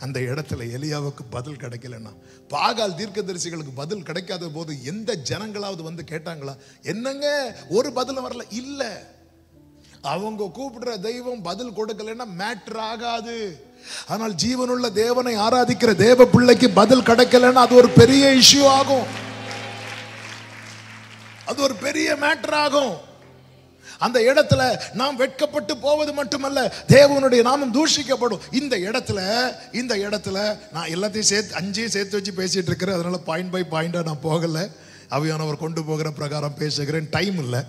அந்த இடத்துல எலியாவுக்கு பதில் கிடைக்கலன்னா, பாகால் தீர்க்கதரிசிகளுக்கு பதில் கிடைக்காத போது எந்த ஜனங்களாவது வந்து கேட்டாங்களா? என்னங்க ஒரு பதில் வரல? இல்ல, அவங்க கூப்பிடுற தெய்வம் பதில் கொடுக்கலன்னா மேட்டர் ஆகாது. ஆனால் ஜீவனுள்ள தேவனை ஆராதிக்கிற தேவ பிள்ளைக்கு பதில் கிடைக்கலன்னா அது ஒரு பெரிய இஷ்யூ ஆகும், அது ஒரு பெரிய மேட்டர் ஆகும். அந்த இடத்துல நாம் வெட்கப்பட்டு போவது மட்டுமல்ல, தேவனுடைய நாமம் தூஷிக்கப்படும். இந்த இடத்துல நான் எல்லாத்தையும் சேர்த்து 5 சேர்த்து வச்சு பேசிட்டு இருக்கிறேன். அதனால பாயிண்ட் பை பாயிண்டா நான் போகல, ஆவியானவர் கொண்டு போகிற பிரகாரம் பேசுகிறேன், டைம் இல்லை.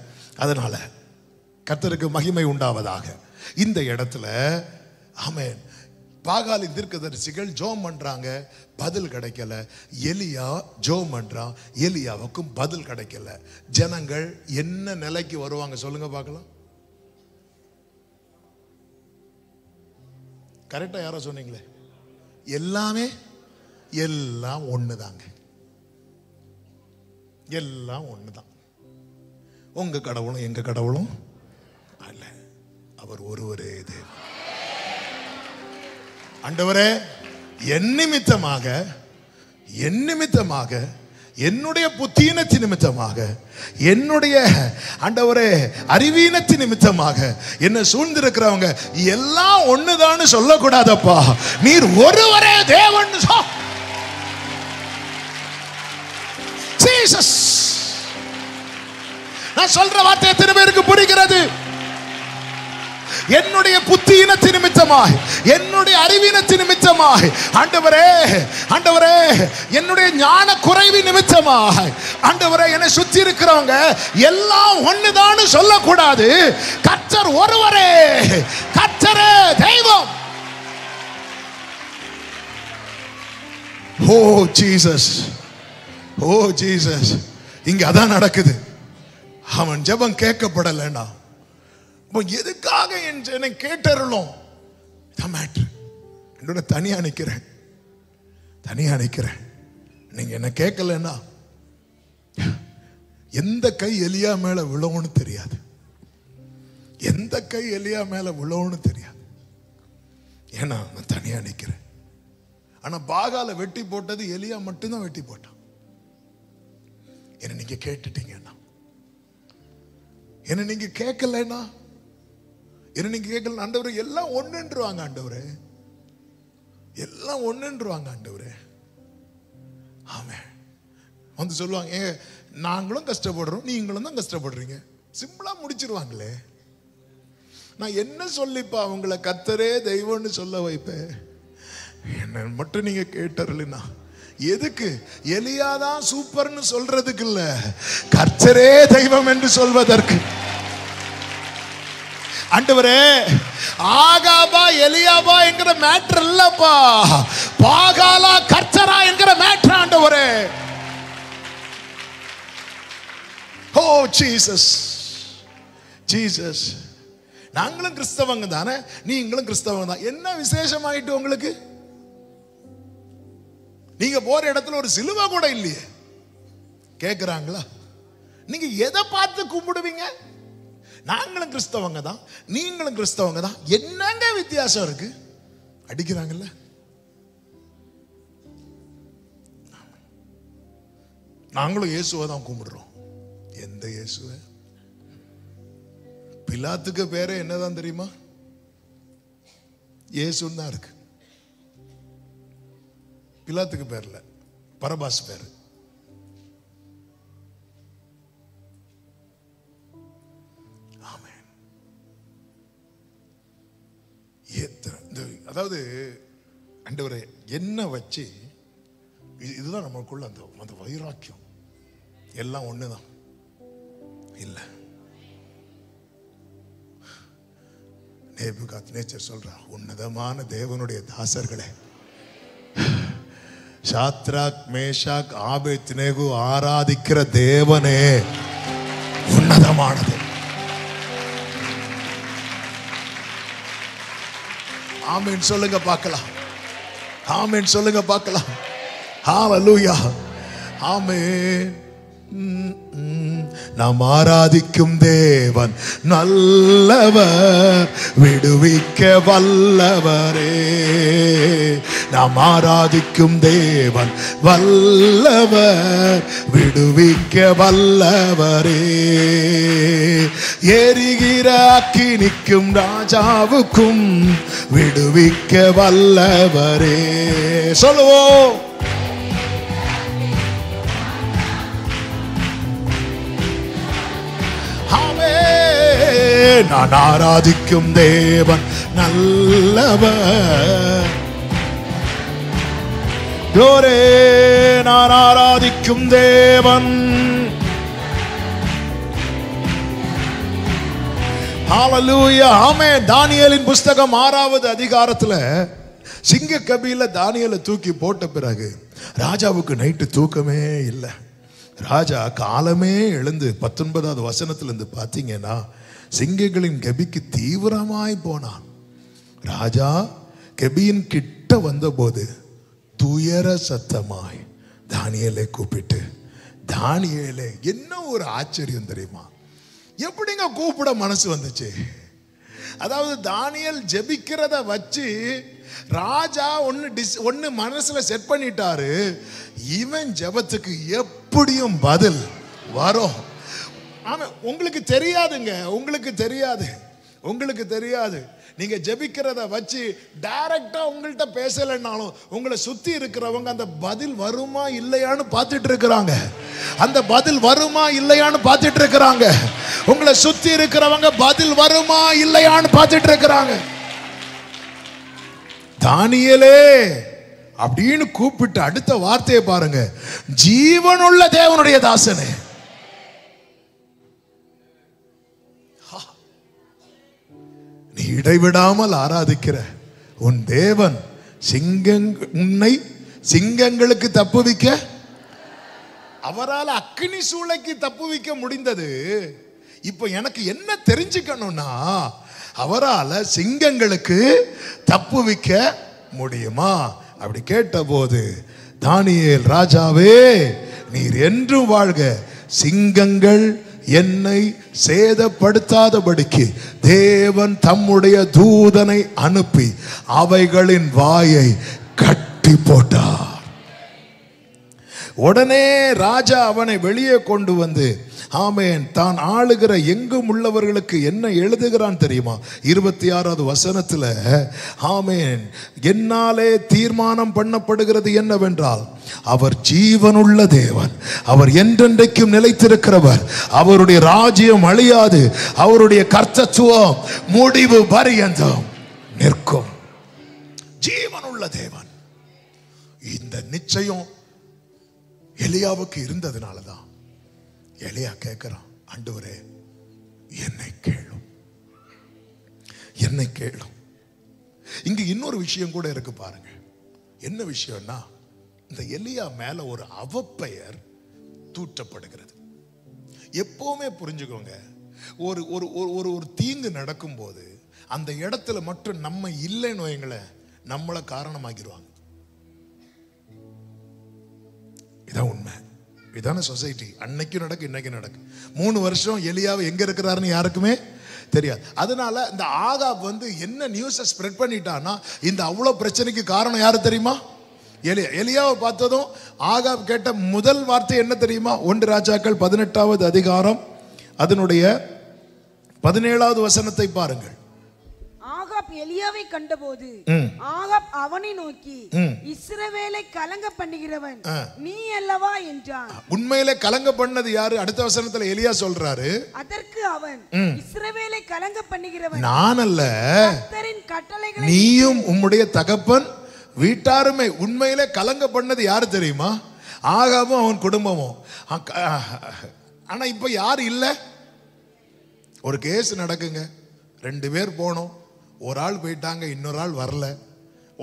அதனால கர்த்தருக்கு மகிமை உண்டாவதாக. இந்த இடத்துல ஆமென், பாகாலின் தீர்க்கதரிசிகள் ஜோம் பண்றாங்க, பதில் கிடைக்கல. எலியா ஜோம் பண்றான், எலியாவுக்கும் பதில் கிடைக்கல. ஜனங்கள் என்ன நிலைக்கு வருவாங்க சொல்லுங்க பார்க்கலாம்? கரெக்டா யாரோ சொன்னீங்களே, எல்லாம் ஒண்ணுதாங்க, எல்லாம் ஒண்ணுதான். உங்க கடவுளும் எங்க கடவுளும் அல்ல, அவர் ஒருவரே தேவன். ஆண்டவரே, என் நிமித்தமாக என்னுடைய புத்தீனத்தின் நிமித்தமாக, என்னுடைய ஆண்டவரே அறிவீனத்தின் நிமித்தமாக என்ன சூழ்ந்திருக்கிறவங்க எல்லாம் ஒண்ணுதான் சொல்லக்கூடாதப்பா. நீர் ஒருவரே தேவன். ஜீசஸ், நான் சொல்ற வார்த்தை எத்தனை பேருக்கு புரிகிறது? என்னுடைய புத்தியினத்தின் நிமித்தமாய், என்னுடைய அறிவினத்தின் நிமித்தமாய், ஆண்டவரே என்னுடைய ஞான குறைவு நிமித்தமாய், ஆண்டவரே என்னை சுத்தி இருக்கிறவங்க எல்லாம் ஒண்ணுதான் சொல்லக்கூடாது. கர்த்தர் ஒருவரே, கர்த்தரே தெய்வம். ஓ ஜீசஸ், ஓ ஜீசஸ், இங்க அதான் நடக்குது. அவன் ஜெபம் கேட்கப்படலைன்னா எதுக்காக என்னை கேட்டருளும்? என்னோட தனியா நிக்கிறேன். நீங்க என்ன கேட்கலன்னா எந்த கை எலியா மேல விழவுன்னு தெரியாது, எந்த கை எலியா மேல விழவுன்னு தெரியாது. ஏன்னா நான் தனியா நிக்கிறேன். ஆனா பாகால வெட்டி போட்டது எலியா மட்டும்தான் வெட்டி போட்டான். என்ன நீங்க கேட்டுட்டீங்கன்னா, என்ன நீங்க கேட்கலன்னா, என்ன நீங்க கேட்கல, ஆண்டவரே எல்லாம் ஒண்ணுன்றுவாங்க, ஆண்டவரே எல்லாம் ஒண்ணுன்றுவாங்க, ஆண்டவரே. ஆமென். வந்து சொல்லுவாங்க, நாங்களும் கஷ்டப்படுறோம், நீங்களும் தான் கஷ்டப்படுறீங்க, சிம்பிளா முடிச்சிருவாங்களே. நான் என்ன சொல்லிப்பா உங்களை கர்த்தரே தெய்வம்னு சொல்ல வைப்பேன்? என்ன மட்டும் நீங்க கேட்டறலனா எதுக்கு? எலியாதான் சூப்பர்னு சொல்றதுக்கு இல்ல, கர்த்தரே தெய்வம் என்று சொல்வதற்கு. ஆண்டவரே, ஆகாபா எலியாபா என்கிற மேட்டர் இல்லப்பா, பாகாலா கர்த்தரா என்கிற மேட்டர் ஆண்டவரே. ஓ ஜீசஸ், ஜீசஸ். நாங்களும் கிறிஸ்தவங்க தானே, நீங்களும் கிறிஸ்தவங்க தான், என்ன விசேஷமாயிட்டு உங்களுக்கு? நீங்க போற இடத்துல ஒரு சிலுவை கூட இல்லையே கேக்குறாங்களா? நீங்க எதை பார்த்து கும்பிடுவீங்க? நாங்களும் கிறிஸ்தவங்க தான், நீங்களும் கிறிஸ்தவங்க தான், என்னங்க வித்தியாசம் இருக்கு? அடிக்கிறாங்கல்ல. நாங்களும் இயேசுவை தான் கும்பிடுறோம், எந்த இயேசுவ? பிலாத்துக்கு பேரே என்னதான் தெரியுமா? இயேசுன்னு தான் இருக்கு. பிலாத்துக்கு பேர்ல பரபாஸ் பேரு. அதாவது ஆண்டவரே என்ன வச்சு, இதுதான் நம்மளுக்குள்ள அந்த வைராக்கியம். எல்லாம் ஒண்ணுதான் இல்ல. நேபுகாத்நேச்சர் சொல்றா, உன்னதமான தேவனுடைய தாசர்களே, சாத்ராக் மேஷாக் ஆபேத்நேகோ ஆராதிக்கிற தேவனே உன்னதமானது. ஆமென் சொல்லுங்க பார்க்கலாம். ஆமென் சொல்லுங்க பார்க்கலாம். ஹalleluya. ஆமென். நாம் ஆராதிக்கும் தேவன் நல்லவர், விடுவிக்க வல்லவரே. நாம் ஆராதிக்கும் தேவன் வல்லவர், விடுவிக்க வல்லவரே. எரிகிற அக்கினிக்கும் ராஜாவுக்கும் விடுவிக்க வல்லவரே. சொல்லுவோம். நான் ஆராதிக்கும் தேவன் நல்லவர். க்ளோரி. நான் ஆராதிக்கும் தேவன். ஹalleluya. ஆமென். தானியேலின் புஸ்தகம் 6வது அதிகாரத்துல சிங்க கபில தானியேலை தூக்கி போட்ட பிறகு ராஜாவுக்கு நைட்டு தூக்கமே இல்லை. ராஜா காலமே எழுந்து 19வது வசனத்துல இருந்து பாத்தீங்கன்னா சிங்கங்களின் கபிக்கு தீவிரமாய் போனான். ராஜா கபியின் கிட்ட வந்தபோது துயர சத்தமாய் தானியேலை கூப்பிட்டு, தானியேலே, என்ன ஒரு ஆச்சரியம் தெரியுமா? எப்படிங்க கூப்பிட மனசு வந்துச்சு? அதாவது தானியேல் ஜெபிக்கிறத வச்சு ராஜா ஒன்னு மனசுல செட் பண்ணிட்டாரு, இவன் ஜெபத்துக்கு எப்படியும் பதில் வரும். ஆமா, உங்களுக்கு தெரியாதுங்க, உங்களுக்கு தெரியாது. நீங்க ஜெபிக்கிறத வச்சு டைரக்டா உங்கள்கிட்ட பேசலைன்னாலும் உங்களை சுத்தி இருக்கிறவங்க அந்த பதில் வருமா இல்லையான்னு பார்த்துட்டு இருக்கிறாங்க. அந்த பதில் வருமா இல்லையான்னு பார்த்துட்டு இருக்கிறாங்க. உங்களை சுத்தி இருக்கிறவங்க பதில் வருமா இல்லையான்னு பார்த்துட்டு இருக்கிறாங்க. தானியேலே அப்படின்னு கூப்பிட்டு அடுத்த வார்த்தையை பாருங்க, ஜீவனுள்ள தேவனுடைய தாசனே. நீ இடைவிடாமல் ஆராதிக்கிற உன் தேவன் உன்னை சிங்கங்களுக்கு தப்புவிக்க, அவரால் அக்கினி சூளைக்கு தப்புவிக்க முடிந்தது. இப்ப எனக்கு என்ன தெரிஞ்சுக்கணும்னா, அவரால் சிங்கங்களுக்கு தப்புவிக்க முடியுமா? அப்படி கேட்டபோது தானியேல், ராஜாவே நீர் என்றும் வாழ்க, சிங்கங்கள் என்னை சேதப்படுத்தாதபடிக்கு தேவன் தம்முடைய தூதனை அனுப்பி அவைகளின் வாயை கட்டி போட்டார். உடனே ராஜா அவனை வெளியே கொண்டு வந்து, ஆமென், தான் ஆளுகிற எங்கும் உள்ளவர்களுக்கு என்ன எழுதுகிறான் தெரியுமா? 26வது வசனத்துல, ஆமென், என்னாலே தீர்மானம் பண்ணப்படுகிறது என்னவென்றால், அவர் ஜீவனுள்ள தேவன், அவர் என்றென்றைக்கும் நிலைத்திருக்கிறவர், அவருடைய ராஜ்யம் அழியாது, அவருடைய கர்த்தத்துவம் முடிவு பரியந்தம் நிற்கும். ஜீவனுள்ள தேவன். இந்த நிச்சயம் எலியாவுக்கு இருந்ததுனாலதான் எலியா கேட்கிறான், ஆண்டவரே என்னை கேளும், என்னை கேளும். இங்க இன்னொரு விஷயம் கூட இருக்கு பாருங்க. என்ன விஷயம்னா, இந்த எலியா மேல ஒரு அவப்பெயர் தூற்றப்படுகிறது. எப்பவுமே புரிஞ்சுக்கோங்க, ஒரு ஒரு ஒரு ஒரு தீங்கு நடக்கும் போது அந்த இடத்துல மட்டும் நம்ம இல்லைன்னு வைங்களேன், நம்மளை காரணமாக்கிடுவாங்க. இதான் உண்மை, இதான சொசைட்டி. அன்னைக்கு நடக்கு, இன்னைக்கு நடக்கு. 3 வருஷம் எலியாவை எங்க இருக்கிறாருன்னு யாருக்குமே தெரியாது. அதனால இந்த ஆகாப் என்ன நியூஸை ஸ்ப்ரெட் பண்ணிட்டான்னா, இந்த அவ்வளவு பிரச்சனைக்கு காரணம் யாரு தெரியுமா? எலியாவை பார்த்ததும் ஆகாப் கேட்ட முதல் வார்த்தை என்ன தெரியுமா? 1 ராஜாக்கள் 18வது அதிகாரம் அதனுடைய 17வது வசனத்தை பாருங்கள். ஆகாப் எலியாவை கண்டபோது ஆகாப் அவனை நோக்கி, இஸ்ரவேலை கலங்க பண்ணுகிறவன் நீ அல்லவா என்றான். உண்மையிலே கலங்க பண்ணது யாரு? அடுத்த வசனத்துல எலியா சொல்றாரு, அதற்கு அவன், இஸ்ரவேலை கலங்க பண்ணுகிறவன் நான் அல்ல, கர்த்தரின் கட்டளைகளை நீயும் உம்முடைய தகப்பன் வீட்டாருமே. உண்மையிலே கலங்க பண்ணது யாரு தெரியுமா? ஆகாபும் அவன் குடும்பமும். ஆனா இப்ப யாரு இல்ல? ஒரு கேஸ் நடக்குங்க, 2 பேர் போனோம், ஒரு ஆள் போயிட்டாங்க, இன்னொரு ஆள் வரல.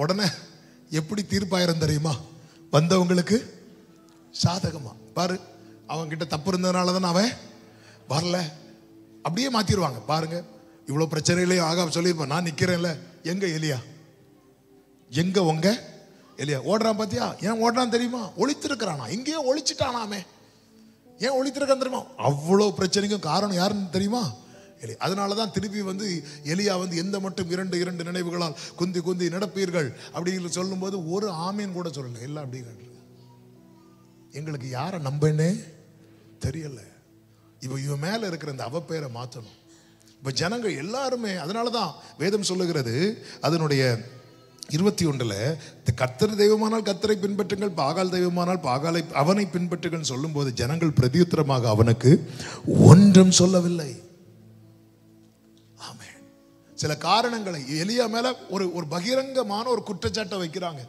உடனே எப்படி தீர்ப்பாயிரம் தெரியுமா? வந்தவங்களுக்கு சாதகமா. பாரு, அவங்க கிட்ட தப்பு இருந்ததுனால தானே அவன் வரல, அப்படியே மாத்திடுவாங்க. பாருங்க, இவ்வளவு பிரச்சனையிலேயே ஆகாப் சொல்லியிருப்பான், நான் நிக்கிறேன்ல, எங்க எலியா, எங்க உங்க எலியா? ஓடுறான் பாத்தியா? ஏன் ஓடுறான் தெரியுமா? ஒளித்திருக்கிறானா, எங்கேயோ ஒளிச்சுட்டானாமே. ஏன் ஒளித்திருக்கான் தெரியுமா? அவ்வளவு பிரச்சனைக்கும் காரணம் யாருன்னு தெரியுமா? அதனாலதான் திருப்பி வந்து எலியா வந்து எந்த மட்டும் 2 நினைவுகளால் குந்தி குந்தி நடப்பீர்கள் அப்படின்னு சொல்லும் போது ஒரு ஆமீன் கூட சொல்லல. எல்லாம் அப்படி எங்களுக்கு யாரை நம்பனே தெரியல. இப்ப இவன் மேல இருக்கிற இந்த அவப்பெயரை மாற்றணும். இப்ப ஜனங்கள் எல்லாருமே, அதனாலதான் வேதம் சொல்லுகிறது அதனுடைய 21 கர்த்தர் தெய்வமானால் கர்த்தரை பின்பற்றுங்கள், பாகால் தெய்வமானால் பாகாலை அவனை பின்பற்றுங்கள் சொல்லும் போது ஜனங்கள் பிரதியுத்தரமாக அவனுக்கு ஒன்றும் சொல்லவில்லை. சில காரணங்களை எலியா மேல ஒரு பகிரங்கமான ஒரு குற்றச்சாட்டை வைக்கிறாங்க.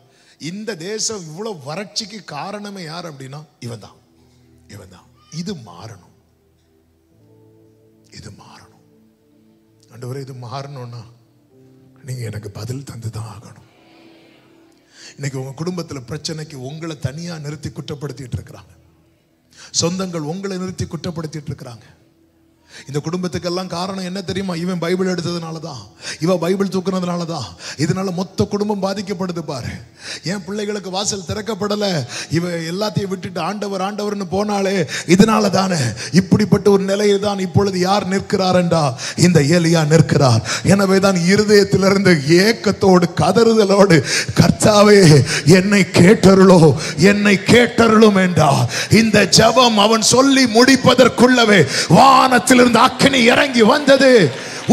இந்த தேசம் இவ்வளவு வறட்சிக்கு காரணமே யார் அப்படின்னா இவன் தான். இது மாறணும், இது மாறணும். ஆண்டவரே, இது மாறணும்னா நீங்க எனக்கு பதில் தந்துதான் ஆகணும். இன்னைக்கு உங்க குடும்பத்துல பிரச்சனைக்கு உங்களை தனியா நிறுத்தி குற்றப்படுத்திட்டு இருக்கிறாங்க. சொந்தங்கள் உங்களை நிறுத்தி குற்றப்படுத்திட்டு இருக்கிறாங்க. இந்த குடும்பத்துக்கெல்லாம் காரணம் என்ன தெரியுமா? இவன் பைபிள் எடுத்ததுனாலதான், இவன் பைபிள் தூக்குனதுனாலதான். இதனால மொத்த குடும்பம் பாதிக்கப்படுது. பாரு, என் பிள்ளைகளுக்கு வாசல் திறக்கப்படல, இவ எல்லாத்தையும் விட்டுட்டு ஆண்டவர் ஆண்டவர்னு போனாலே இதனால தானே. இப்படிப்பட்ட ஒரு நிலையில் தான் இப்பொழுது யார் நிற்கிறார் என்றா இந்த எலியா நிற்கிறார். எனவே தான் இருதயத்திலிருந்து ஏக்கத்தோடு கதறுதலோடு, கர்த்தாவே என்னை கேட்டருளோ, என்னை கேட்டருளும் என்றார். இந்த ஜெபம் அவன் சொல்லி முடிப்பதற்குள்ளவே வானத்தில் அக்கினி இறங்கி வந்தது.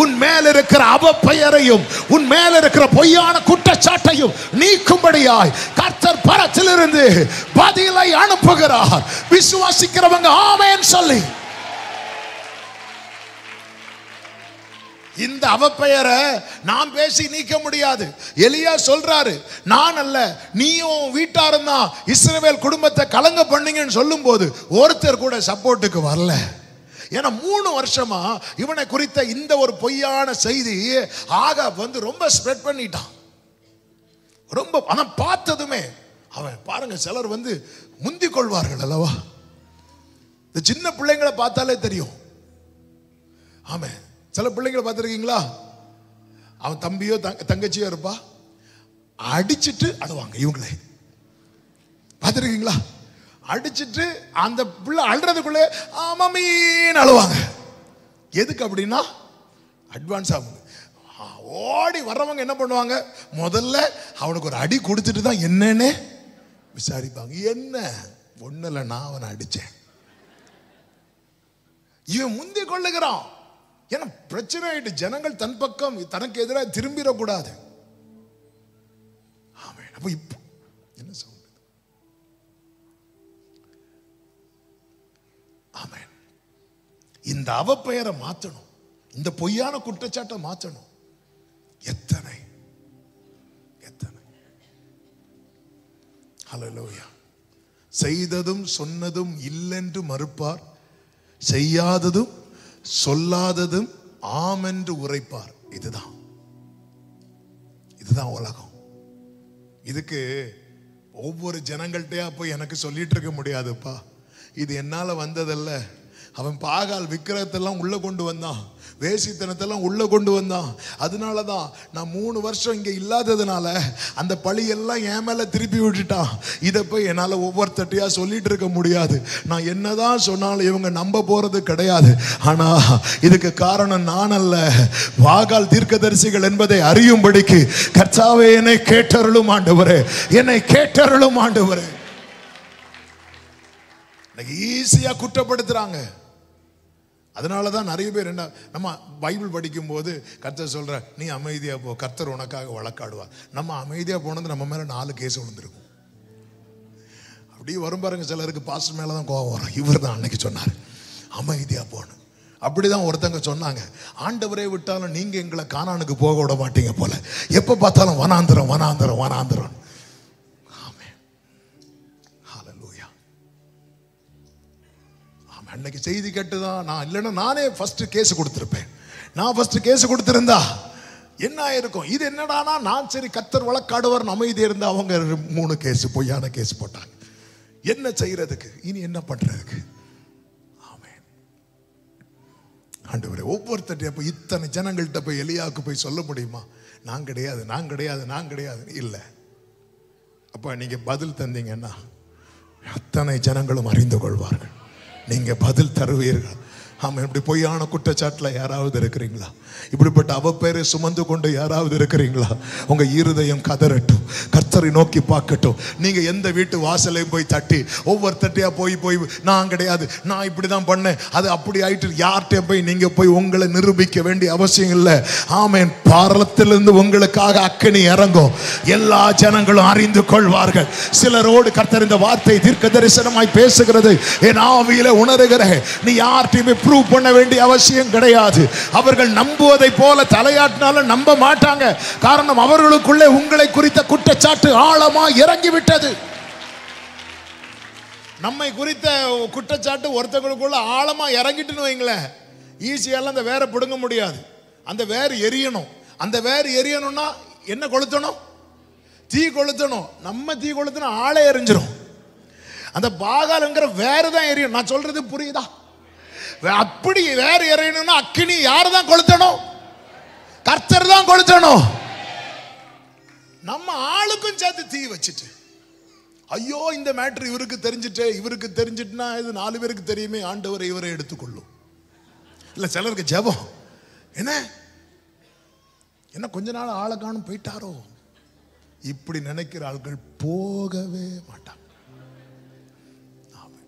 உன் மேல் இருக்கிற அவப்பெயரையும் உன் மேல் இருக்கிற பொய்யான குற்றச்சாட்டையும் நீக்கும்படியாய் கர்த்தர் பரத்திலிருந்து பதிலை அனுப்புகிறார். விசுவாசிக்கிறவங்க ஆமென் சொல்லி. இந்த அவப்பெயரை நாம் பேசி நீக்க முடியாது. எலியா சொல்றாரு, நான் அல்ல, நீயும் வீட்டாரும் தான் இஸ்ரவேல் குடும்பத்தை கலங்க பண்ணீங்கன்னு சொல்லும் போது ஒருத்தர் கூட சப்போர்ட்டுக்கு வரல. ஏன்னா 3 வருஷமா இவனை குறித்த இந்த ஒரு பொய்யான செய்தி ஆகாப் வந்து ரொம்ப ஸ்ப்ரெட் பண்ணிட்டான். ரொம்ப. ஆனா பார்த்ததுமே அவன் பாருங்க, சிலர் வந்து முந்திக் கொள்வார்கள் அல்லவா? இந்த சின்ன பிள்ளைங்களை பார்த்தாலே தெரியும். ஆமா, சில பிள்ளைங்களை பார்த்துருக்கீங்களா? அவன் தம்பியோ தங்கச்சியோ இருப்பா, அடிச்சிட்டு அழுவாங்க. இவங்களே பார்த்துருக்கீங்களா? அடிச்சிட்டு அந்த பிள்ளை அழுறதுக்குள்ளே மம்மின்னு அழுவாங்க. எதுக்கு அப்படின்னா அட்வான்ஸ் ஆகுங்க. ஓடி வர்றவங்க என்ன பண்ணுவாங்க? முதல்ல அவனுக்கு ஒரு அடி கொடுத்துட்டு தான் என்னன்னு விசாரிப்பாங்க. என்ன ஒண்ணு இல்லை, நான் அவனை அடிச்சேன். இவன் முந்தி கொள்ளுகிறான். ஏன்னா பிரச்சனை ஆயிட்டு, ஜனங்கள் தன் பக்கம் தனக்கு எதிராக திரும்பிடக்கூடாது. ஆமென். அப்ப இப்போ என்ன சொல்றது? ஆமென். இந்த அவப்பெயரை மாற்றணும், இந்த பொய்யான குற்றச்சாட்டை மாற்றணும். எத்தனை எத்தனை ஹல்லேலூயா. செய்ததும் சொன்னதும் இல்லென்று மறுப்பார், செய்யாததும் சொல்லாததும் ஆம் என்று உரைப்பார். இதுதான் உலகம். இதுக்கு ஒவ்வொரு ஜனங்கள்கிட்டயா போய் எனக்கு சொல்லிட்டு இருக்க முடியாதுப்பா, இது என்னால வந்ததல்ல, அவன் பாகால் விக்கிரகத்தெல்லாம் உள்ள கொண்டு வந்தான், வேசித்தனத்தெல்லாம் உள்ள கொண்டு வந்தான். அதனாலதான் நான் 3 வருஷம் இங்க இல்லாததுனால அந்த பழி எல்லாம் என் மேல திருப்பி விட்டுட்டான். இதை போய் என்னால ஒவ்வொருத்தட்டையா சொல்லிட்டு இருக்க முடியாது. நான் என்னதான் சொன்னாலும் இவங்க நம்ப போறது கிடையாது. ஆனா இதுக்கு காரணம் நான் அல்ல, பாகால் தீர்க்கதரிசிகள் என்பதை அறியும்படிக்கு கர்த்தாவே என்னை கேட்டருளும் ஆண்டவரே, என்னை கேட்டருளும் ஆண்டவரே. ஈஸியா குற்றப்படுத்துறாங்க. அதனாலதான் நிறைய பேர் என்ன, நம்ம பைபிள் படிக்கும் போது கர்த்தர் சொல்ற நீ அமைதியா போ, கர்த்தர் உனக்காக வழக்காடுவார். நம்ம அமைதியா போனது நம்ம மேல 4 கேஸ் விழுந்திருக்கும். அப்படி வரும் பாருங்க, சிலருக்கு பாஸ்டர் மேலதான் கோபம் வரும். இவர் தான் அன்னைக்கு சொன்னார் அமைதியா போன. அப்படிதான் ஒருத்தங்க சொன்னாங்க, ஆண்டவரே விட்டாலும் நீங்க எங்களை கானானுக்கு போக விட மாட்டீங்க போல, எப்ப பார்த்தாலும் வனாந்திரம் வனாந்திரம் வனாந்திரம். அன்னைக்கு செய்தி கேட்டுதான் நான், இல்லைன்னா நானே ஃபர்ஸ்ட் கேஸ் கொடுத்திருப்பேன். நான் ஃபர்ஸ்ட் கேஸ் கொடுத்திருந்தா என்ன ஆயிருக்கும்? இது என்னடானா, நான் சரி கர்த்தர் வழக்காடுவார் அமைதியா இருந்தா அவங்க 3 கேஸ் பொய்யான கேஸ் போட்டாங்க. என்ன செய்யறதுக்கு, இனி என்ன பண்றதுக்கு? ஆமென். ஆண்டவரே, ஒவ்வொருத்தர் அப்ப இத்தனை ஜனங்கள்கிட்ட போய் எலியாவுக்கு போய் சொல்ல முடியுமா? நான் கிடையாது, நான் கிடையாது, நான் கிடையாது. இல்லை. அப்ப நீங்க பதில் தந்தீங்கன்னா அத்தனை ஜனங்களும் அறிந்து கொள்வார்கள். நீங்க பதில் தருவீர்கள். ஆமா, இப்படி பொய்யான குற்றச்சாட்டில் யாராவது இருக்கிறீங்களா? இப்படிப்பட்ட அவப்பேரை சுமந்து கொண்டு யாராவது இருக்கிறீங்களா? உங்க இருதயம் கதறட்டும், கர்த்தரை நோக்கி பார்க்கட்டும். நீங்க எந்த வீட்டு வாசலையும் போய் தட்டி ஒவ்வொருத்தட்டையா போய் நான் கிடையாது, நான் இப்படிதான் பண்ணேன், அது அப்படி ஆயிட்டு யார்கிட்ட போய் நீங்க போய் உங்களை நிரூபிக்க வேண்டிய அவசியம் இல்லை. ஆமென். பாரத்திலிருந்து உங்களுக்காக அக்கினி இறங்கும், எல்லா ஜனங்களும் அறிந்து கொள்வார்கள். சிலரோடு கர்த்தர் இந்த வார்த்தை தீர்க்க தரிசனமாய் பேசுகிறது என் ஆவியில உணர்கிறேன். நீ யார்கிட்டயுமே ப்ரூவ் பண்ண வேண்டிய அவசியம் கிடையாது. அவர்கள் நம்புவதை போல தலையாட்டினாலும் நம்ப மாட்டாங்க. காரணம், அவர்களுக்குள்ளே உங்களை குறித்த குற்றச்சாட்டு ஆழமா இறங்கிவிட்டது. நம்மை குறித்த குற்றச்சாட்டு ஒருத்தங்களுக்குள்ள ஆழமா இறங்கிட்டுன்னு வைங்களேன், ஈஸியால அந்த வேரை பிடுங்க முடியாது. அந்த வேர் எரியணும். அந்த வேர் எரியணும்னா என்ன கொளுத்தணும்? தீ கொளுத்தணும். நம்ம தீ கொளுத்தணும் ஆளே எரிஞ்சிரும். அந்த பாகால்ங்கிற வேறு தான் எரியும். நான் சொல்றது புரியுதா? அப்படி வேற எரியணும்னா அக்கினி யார் தான் கொளுத்தணும்? கர்த்தர் தான் கொளுத்தணும். நம்ம ஆளுக்கும் சேர்த்து தீ வச்சுட்டு, ஐயோ இந்த மேட்டர் இவருக்கு தெரிஞ்சுட்டு, இவருக்கு தெரிஞ்சிட்டுனா இது 4 பேருக்கு தெரியுமே, ஆண்டவரை இவரை எடுத்துக்கொள்ளும். இல்ல சிலருக்கு ஜெபம், என்ன கொஞ்ச நாள் ஆளை காணும் போயிட்டாரோ, இப்படி நினைக்கிற ஆட்கள் போகவே மாட்டாங்க.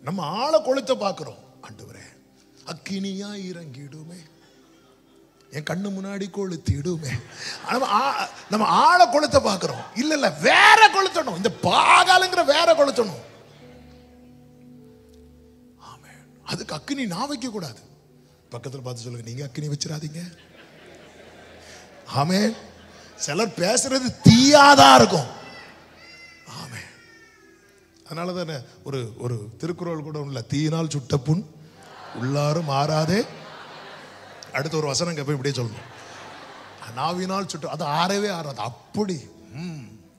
நம்ம ஆளை கொளுத்த பார்க்கிறோம். ஆண்டவரே அக்கினியா இறங்கிடுமே, என் கண்ணு முன்னாடி கொளுத்திடுமே. நம்ம ஆளை கொளுத்த பார்க்கிறோம். இல்ல வேற கொளுத்தணும். இந்த பாகாலுங்கிற வேற கொளுத்தணும். ஆமென். அதுக்கு அக்கினி நான் வைக்க கூடாது. பக்கத்துல பார்த்து சொல்லுங்க, நீங்க அக்கினி வச்சிடாதீங்க. ஆமென். சிலர் பேசுறது தீயாதான் இருக்கும். ஆமென். அதனால தானே ஒரு திருக்குறள் கூட இல்ல, தீயினால் சுட்ட புண் உள்ளாரும் ஆறாதே. அடுத்த ஒரு வசனம் போய் இப்படியே சொல்லணும், நாவினால் சுட்ட, அது ஆறவே ஆறாது. அப்படி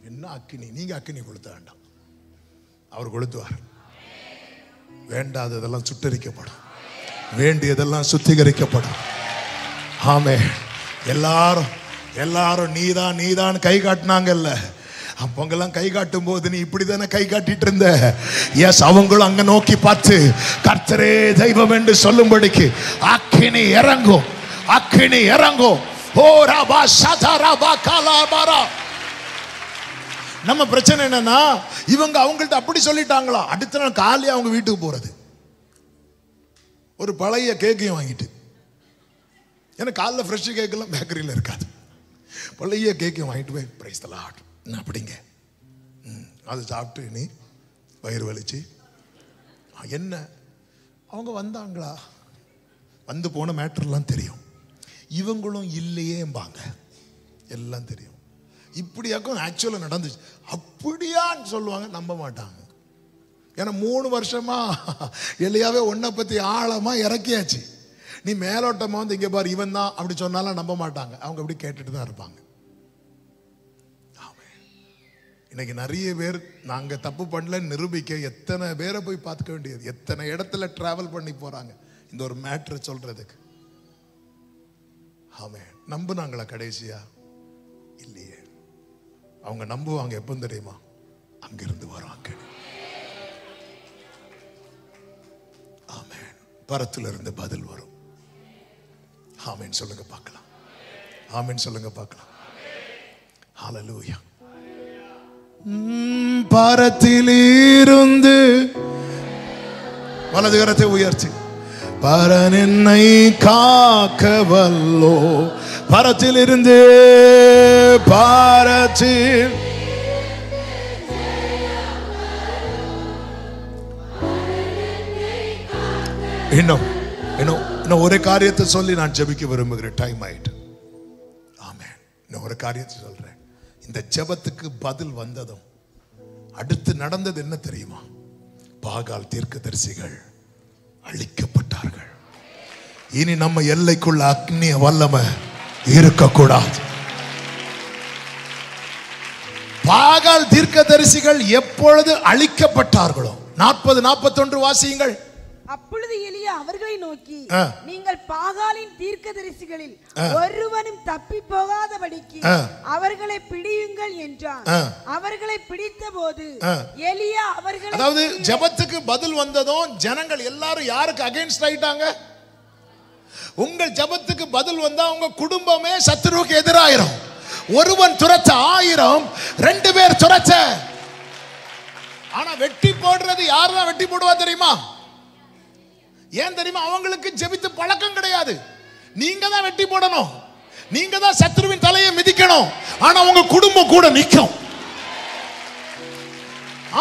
என்ன அக்கினி? நீங்க அக்கினி கொளுத்த வேண்டாம், அவர் கொளுத்துவார். வேண்டாததெல்லாம் சுட்டரிக்கப்படும், வேண்டியதெல்லாம் சுத்திகரிக்கப்படும். ஆமே. எல்லாரும் நீதான் கை காட்டினாங்கல்ல, அப்பங்கெல்லாம் கை காட்டும் போது நீ இப்படிதானே கை காட்டிட்டு இருந்த. எஸ், அவங்களும் அங்க நோக்கி பார்த்து கர்த்தரே தெய்வம் என்று சொல்லும்படிக்கு அக்கினி இறங்கும், அக்கினி இறங்கும். ஓ ரபா சதரபா கலாபரா. நம்ம பிரச்சனை என்னன்னா, இவங்க அவங்கள்ட்ட அப்படி சொல்லிட்டாங்களா, அடுத்த நாள் காலையே அவங்க வீட்டுக்கு போறது ஒரு பழைய கேக்கையும் வாங்கிட்டு. ஏன்னா காலைல ஃப்ரெஷ் கேக்கெல்லாம் பேக்கரியில் இருக்காது. பழைய கேக்கையும் வாங்கிட்டு போய் பிரைஸ் தி லார்ட் அப்படிங்க, அது சாப்பிட்டு நீ வயிறு வலிச்சு என்ன அவங்க வந்தாங்களா, வந்து போன மேட்டர்லாம் தெரியும். இவங்களும் இல்லையேம்பாங்க, எல்லாம் தெரியும். இப்படியாக்கும் ஆக்சுவலாக நடந்துச்சு அப்படியான்னு சொல்லுவாங்க, நம்ப மாட்டாங்க. ஏன்னா 3 வருஷமா எலியாவே உன்னை பற்றி ஆழமாக இறக்கியாச்சு. நீ மேலோட்டமாக வந்து இங்கே பாரு இவன் தான் அப்படி சொன்னாலும் நம்ப மாட்டாங்க. அவங்க அப்படி கேட்டுட்டு தான் இருப்பாங்க. இன்னைக்கு நிறைய பேர் நாங்கள் தப்பு பண்ணல நிரூபிக்க எத்தனை பேரை போய் பார்த்துக்க வேண்டியது, எத்தனை இடத்துல டிராவல் பண்ணி போகிறாங்க. இந்த ஒரு மேட்ரு சொல்றதுக்கு. ஆமென். நம்புனாங்களா கடைசியா? இல்லையே. அவங்க நம்புவாங்க எப்ப தெரியுமா? அங்கிருந்து வராங்க. ஆமென். பரத்துல இருந்து பதில் வரும். ஆமென் சொல்லுங்க பார்க்கலாம். ஆமென் சொல்லுங்க பார்க்கலாம். ஹல்லேலூயா. பரத்திலிருந்து வலது கரத்தை உயர்த்தி, பரன் என்னை காக்க வல்லோ. பரத்திலிருந்து, பரத்தில் இன்னும் ஒரு காரியத்தை சொல்லி நான் ஜெபிக்க விரும்புகிறேன். டைம் ஆயிட்டு. ஆமென். இன்னும் ஒரு காரியத்தை சொல்றேன். இந்த ஜெபத்துக்கு பதில் வந்ததும் அடுத்து நடந்தது என்ன தெரியுமா? பாகால் தீர்க்கதரிசிகள் அழிக்கப்பட்டார்கள். இனி நம்ம எல்லைக்குள்ள அக்னிய வல்லமை இருக்கக்கூடாது. பாகால் தீர்க்கதரிசிகள் எப்பொழுது அழிக்கப்பட்டார்களோ, 40-41 வாசியுங்கள். அப்பொழுது எலியா அவர்களை நோக்கி, நீங்கள் பாகாலின் தீர்க்கதரிசிகளில் ஒருவனும் தப்பி போகாதபடிக்கு அவர்களை பிடியுங்கள் என்றான். அவர்களை பிடித்த போது எலியா அவர்களை, அதாவது ஜெபத்துக்கு பதில் வந்ததும் ஜனங்கள் எல்லாரும் யாருக்கு அகைன்ஸ்ட் ஆயிட்டாங்க? உங்கள் ஜெபத்துக்கு பதில் வந்தா உங்க குடும்பமே சத்துருவுக்கு எதிராயிரும். ஒருவன் துரத்த 1000, 2 பேர் துரத்த. ஆனா வெட்டி போடுறது யாரெல்லாம் வெட்டி போடுவா தெரியுமா? ஏன் தெரியுமா? அவங்களுக்கு ஜெபித்து பழக்கம் கிடையாது. நீங்க தான் வெட்டி போடணும், நீங்க தான் சத்துருவின் தலையை மிதிக்கணும். ஆனா உங்க குடும்பம் கூட நிக்கும்.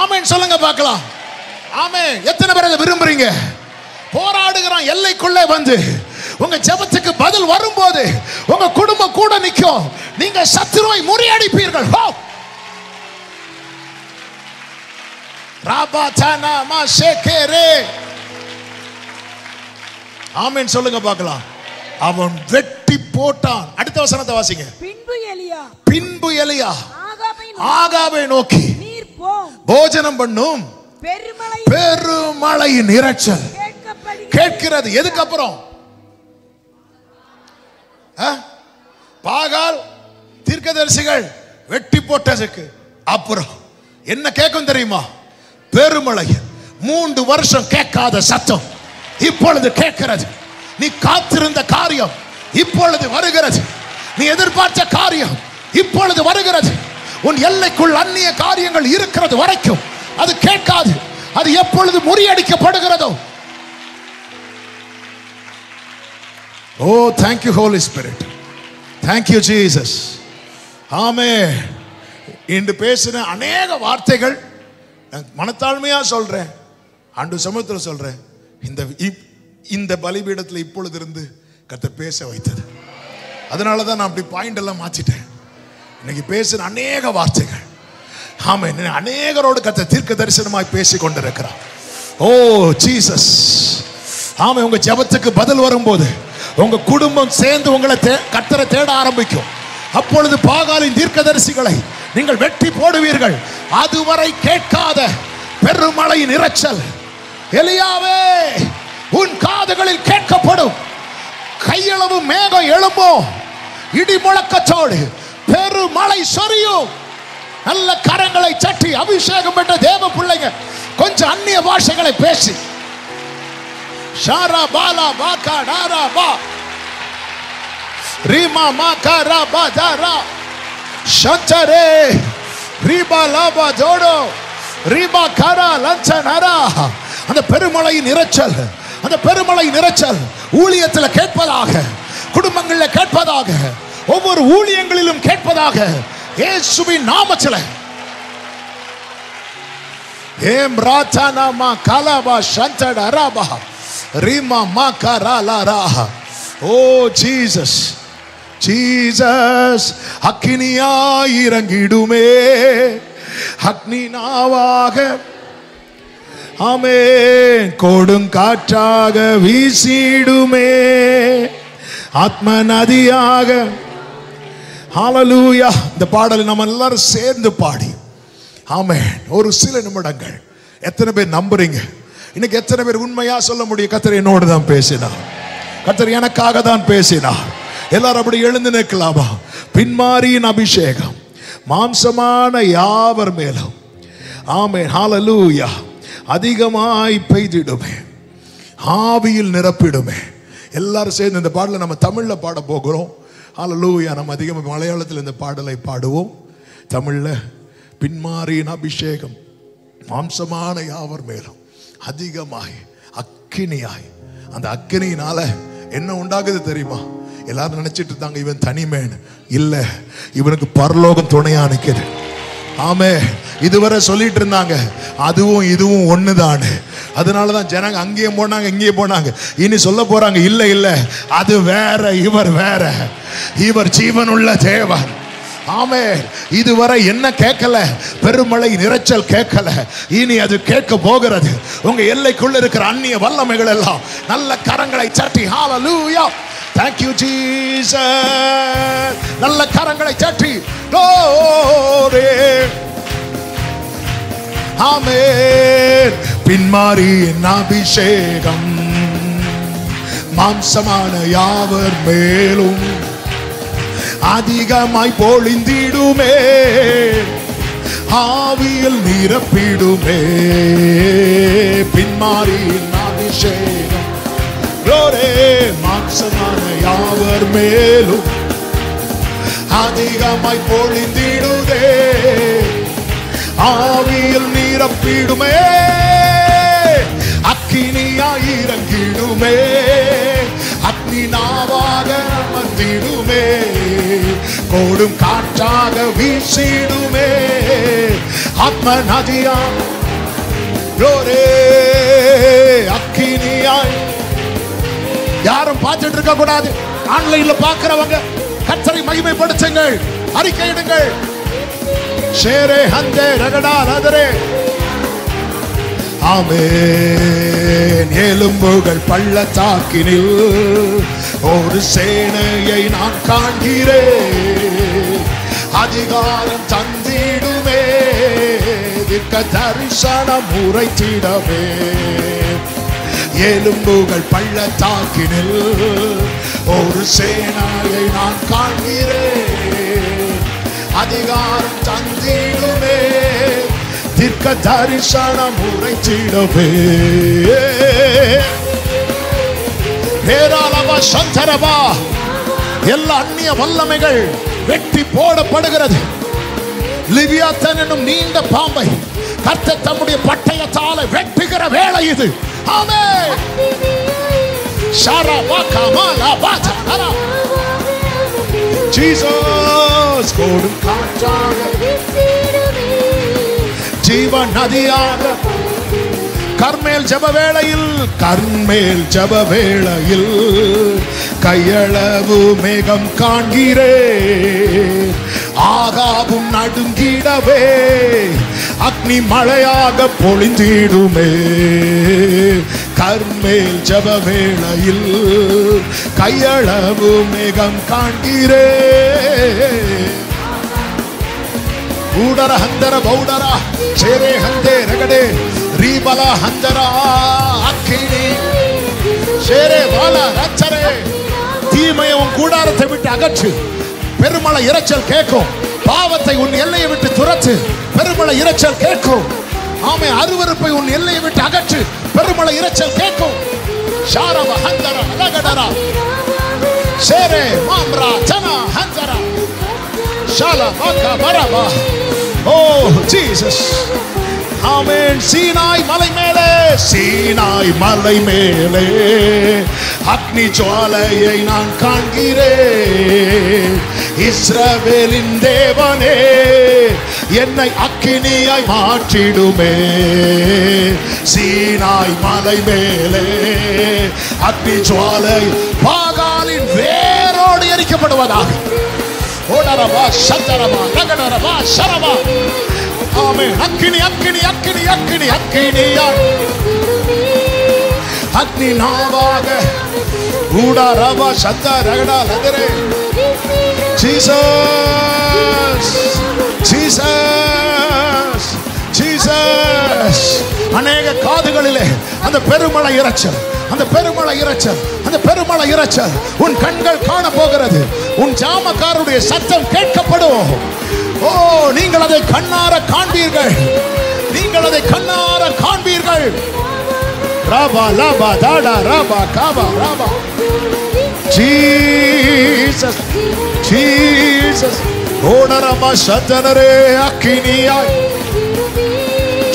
ஆமென் சொல்லுங்க பார்க்கலாம். ஆமென். எத்தனை பேர் அதை விரும்புறீங்க? போராடுகிறான் எல்லைக்குள்ளே வந்து உங்க ஜெபத்துக்கு பதில் வரும்போது உங்க குடும்பம் கூட நிக்கும். நீங்க சத்துருவை முறியடிப்பீர்கள். ராபாதானா மாஷேகரே. ஆமென் சொல்லுங்க பார்க்கலாம். அவன் வெட்டி போட்டான். அடுத்த வசனத்தை வாசிங்க. பின்பு எலியா ஆகாபை நோக்கி, நீர் போம், போஜனம் பண்ணும், பெருமழையின் இரைச்சல் கேட்கிறது. எதுக்கு அப்புறம்? பாகால் தீர்க்கதரிசிகள் வெட்டி போட்டதுக்கு அப்புறம் என்ன கேட்கும் தெரியுமா? பெருமழை. 3 வருஷம் கேட்காத சத்தம் இப்பொழுது கேட்கிறது. நீ காத்திருந்த காரியம் இப்பொழுது வருகிறது. நீ எதிர்பார்த்த காரியம் இப்பொழுது வருகிறது. உன் எல்லைக்குள் அந்நிய காரியங்கள் இருக்கிறது வரைக்கும் அது கேட்காது. அது எப்பொழுது முறியடிக்கப்படுகிறதோ. ஓ thank you Holy Spirit, thank you Jesus. ஆமென். இன்று பேசின அநேக வார்த்தைகள் மனத்தாழ்மையா சொல்றேன், ஆண்டு சமூகத்தில் சொல்றேன். இந்த பலிபீடத்தில் இப்பொழுது இருந்து கர்த்தர் பேச வைத்தது. அதனாலதான் நான் அப்படி பாயிண்ட் எல்லாம் மாத்திட்டேன். இன்னைக்கு பேசின அநேக வார்த்தைகள், ஆமென், அநேகரோடு கர்த்தர் தீர்க்க தரிசனமாய் பேசி கொண்டிருக்கிறார். ஓ ஜீசஸ். ஆமென். உங்க ஜெபத்துக்கு பதில் வரும்போது உங்க குடும்பம் சேர்ந்து உங்களை கர்த்தரை தேட ஆரம்பிக்கும். அப்பொழுது பாகாலின் தீர்க்கதரிசிகளை நீங்கள் வெட்டி போடுவீர்கள். அதுவரை கேட்காத பெருமழையின் இரைச்சல் எலியாவே உன் காதுகளில் கேட்கப்படும். கையளவு மேகம் எழும்பும், இடி முழக்கத்தோடு பெருமழை சொரியும். நல்ல கரங்களை சட்டி அபிஷேகம் பெற்ற தேவ பிள்ளைங்க கொஞ்சம் அந்நிய பாஷைகளை பேசி ஷாரா பாலா பாகா டாரா பா ரீமா மாகாரா பாதாரா ஷச்சரே ரீபா லாபா ஜோடோ ரீபா காரா லஞ்சனரா. அந்த பெருமழையின் இரைச்சல், அந்த பெருமழையின் இரைச்சல் ஊழியத்தில் கேட்பதாக, குடும்பங்களில் கேட்பதாக, ஒவ்வொரு ஊழியங்களிலும் கேட்பதாக இயேசுவின் நாமத்தில். ஏம் ராதானா மா கலபா ஷந்தடரபா ரீமா மாகாராலாரா. ஓ ஜீசஸ், ஜீசஸ். அக்கினியாய் இறங்கிடுமே, அக்னி நாவாக, ஆமென், கொடுங்காற்றாக வீசிடுமே, ஆத்ம நதியாக. ஹல்லேலூயா. இந்த பாடலை நம்ம எல்லாரும் சேர்ந்து பாடி, ஆமென், ஒரு சில நிமிடங்கள் எத்தனை பேர் நம்புறீங்க இன்னைக்கு எத்தனை பேர் உண்மையா சொல்ல முடியும்? கர்த்தர் என்னோடு தான் பேசினார், கர்த்தர் எனக்காக தான் பேசினார். எல்லாரும் அப்படி எழுந்து நிற்கலாமா? பின்மாரியின் அபிஷேகம் மாம்சமான யாவர் மேலும் ஆமென் ஹல்லேலூயா அதிகமாய் பெய்திடுமே, ஆவியில் நிரப்பிடுமே. எல்லாரும் சேர்ந்து இந்த பாடலை நம்ம தமிழ்ல பாட போகிறோம். ஹல்லேலூயா. நம்ம அதிகமாக மலையாளத்தில் இந்த பாடலை பாடுவோம். தமிழ்ல பின்மாரியின் அபிஷேகம் மாம்சமான யாவர் மேலும் அதிகமாய் அக்கினியாய். அந்த அக்கினியினால என்ன உண்டாகுது தெரியுமா? எல்லாரும் நினைச்சிட்டு இருந்தாங்க இவன் தனிமேன். இல்ல, இவனுக்கு பரலோகம் துணையா நிக்குது. ஆமே, இதுவரை சொல்லிட்டு இருந்தாங்க அதுவும் இதுவும் ஒண்ணுதான். அதனாலதான் ஜனங்க அங்கேயும் போனாங்க இங்கேயும் போனாங்க. இனி சொல்ல போறாங்க இல்ல இல்ல, அது வேற, இவர் வேற, இவர் ஜீவனுள்ள தேவன். ஆமே, இதுவரை என்ன கேட்கல, பெருமழை நிறைச்சல் கேட்கல, இனி அது கேட்க போகிறது. உங்க எல்லைக்குள்ள இருக்கிற அந்நிய வல்லமைகள் எல்லாம் நல்ல கரங்களை தட்டி ஹல்லேலூயா thank you Jesus, நல்ல கரங்களை தட்டி glory ஆமென். பின்மாரியின் அபிஷேகம் மாம்சமான யாவர் மேலும் அதிகமாய் பொழிந்திடுமே, ஆவியில் நிரப்பிடுமே. பின்மாரியின் அபிஷேகம் மாம்சமான யாவர் மேலும் அதிகமாய் பொழிந்திடுமே, ஆவியில் நிரப்பிடுமே. அக்கினியாய் இறங்கிடுமே, அக்னி நாவாக வந்திடுமே, கோடும் காற்றாக வீசிடுமே, ஆத்ம நதியா அக்கினியாய். யாரும் பார்த்துட்டு இருக்க கூடாது. ஆன்லைன்ல பார்க்கிறவங்க கர்த்தரை மகிமைப்படுத்துங்கள், அறிக்கையிடுங்கள். ஷேரே ஹந்தே ரகடா ரதரே ஆமென். எலும்புகள் பள்ளத்தாக்கினில் ஒரு சேனையை நான் காண்கிறேன், அதிகாரம் தந்திடுமே, திக்க தரிசனம் உரைத்திடவே. எலும்புகள் பள்ளத்தாக்கினில் ஒரு சேனையை நான் காண்கிறேன், அதிகாரம் தந்திடுமே, தீர்க்க தரிசனம் உரைத்திடவே. பேராலவா சந்தரவா எல்லா அந்நிய வல்லமைகள் வெட்டி போடப்படுகிறது. லிவியாத்தன் என்னும் நீண்ட பாம்பை கர்த்தர் தம்முடைய பட்டயத்தால வெட்டுகிற வேளை இது. ஆமென். ஷரபா கமாலா பாஜாரா ஜீசஸ் கோடும் காற்றாக ஜீவ நதியாக. கர்மேல் ஜப வேளையில், கர்மேல் ஜப வேளையில் கையளவு மேகம் காண்கிறேன், ஆகாவும் நடுங்கிடவே, அக்னி மழையாக பொழிந்திடுமே. கர்மேல் ஜப வேளையில் கையளவு மேகம் காண்கிறேன். ஊடர ஹந்தர பௌடரா சேரே ஹந்தே ரகடே ரீபலா ஹந்தரா அக்கினி சேரே வாலா ரச்சரே. தீமையை உன் கூடாரத்தை விட்டு அகற்று, பெருமழை இரைச்சல் கேட்கும். பாவத்தை உன் எல்லையை விட்டு துரத்து, பெருமழை இரைச்சல் கேட்கும். ஆமே, அருவருப்பை உன் எல்லையை விட்டு அகற்று, பெருமழை இரைச்சல் கேட்கும். ஷாரவ ஹந்தர ரகடரா சேரே மாம்ரா ஜனா ஹந்தரா ஷாலா பாக்கா பரபா. ஓ ஜீசஸ். ஆமென். சீனாய் மலை மேலே, சீனாய் மலை மேலே அக்னி ஜுவாலையை நான் காண்கிறேன். இஸ்ரவேலின் தேவனே என்னை அக்கினியாய் மாற்றிடுமே. சீனாய் மலை மேலே அக்னி ஜுவாலை பாகாலின் வேரோடு எரிக்கப்படுவதாக. ஓடரவா சந்தரவா ரகடரவா சரவா. ஆமென். அக்கினி அக்கினி அக்கினி அக்கினி அக்கினியாய் அக்னி நாவாக ஊடரவா சந்த ரகடா லதரே. ஜீசஸ் ஜீசஸ் ஜீசஸ் அநேக காதுகளிலே அந்த பெருமழை இரைச்சல், அந்த பெருமழை இரைச்சல், அந்த பெருமழை இரைச்சல் உன் கண்கள் காண போகிறது. உன் ஜாமக்காரருடைய சத்தம் கேட்கப்படும். ஓ, நீங்கள் அதை கண்ணார காண்பீர்கள், நீங்கள் அதை கண்ணார காண்பீர்கள். ராபா லாபா தாடா ராபா காபா ராபா. ஜீசஸ் ஜீசஸ் ஓடரமா சத்தனரே அக்கினியாய்.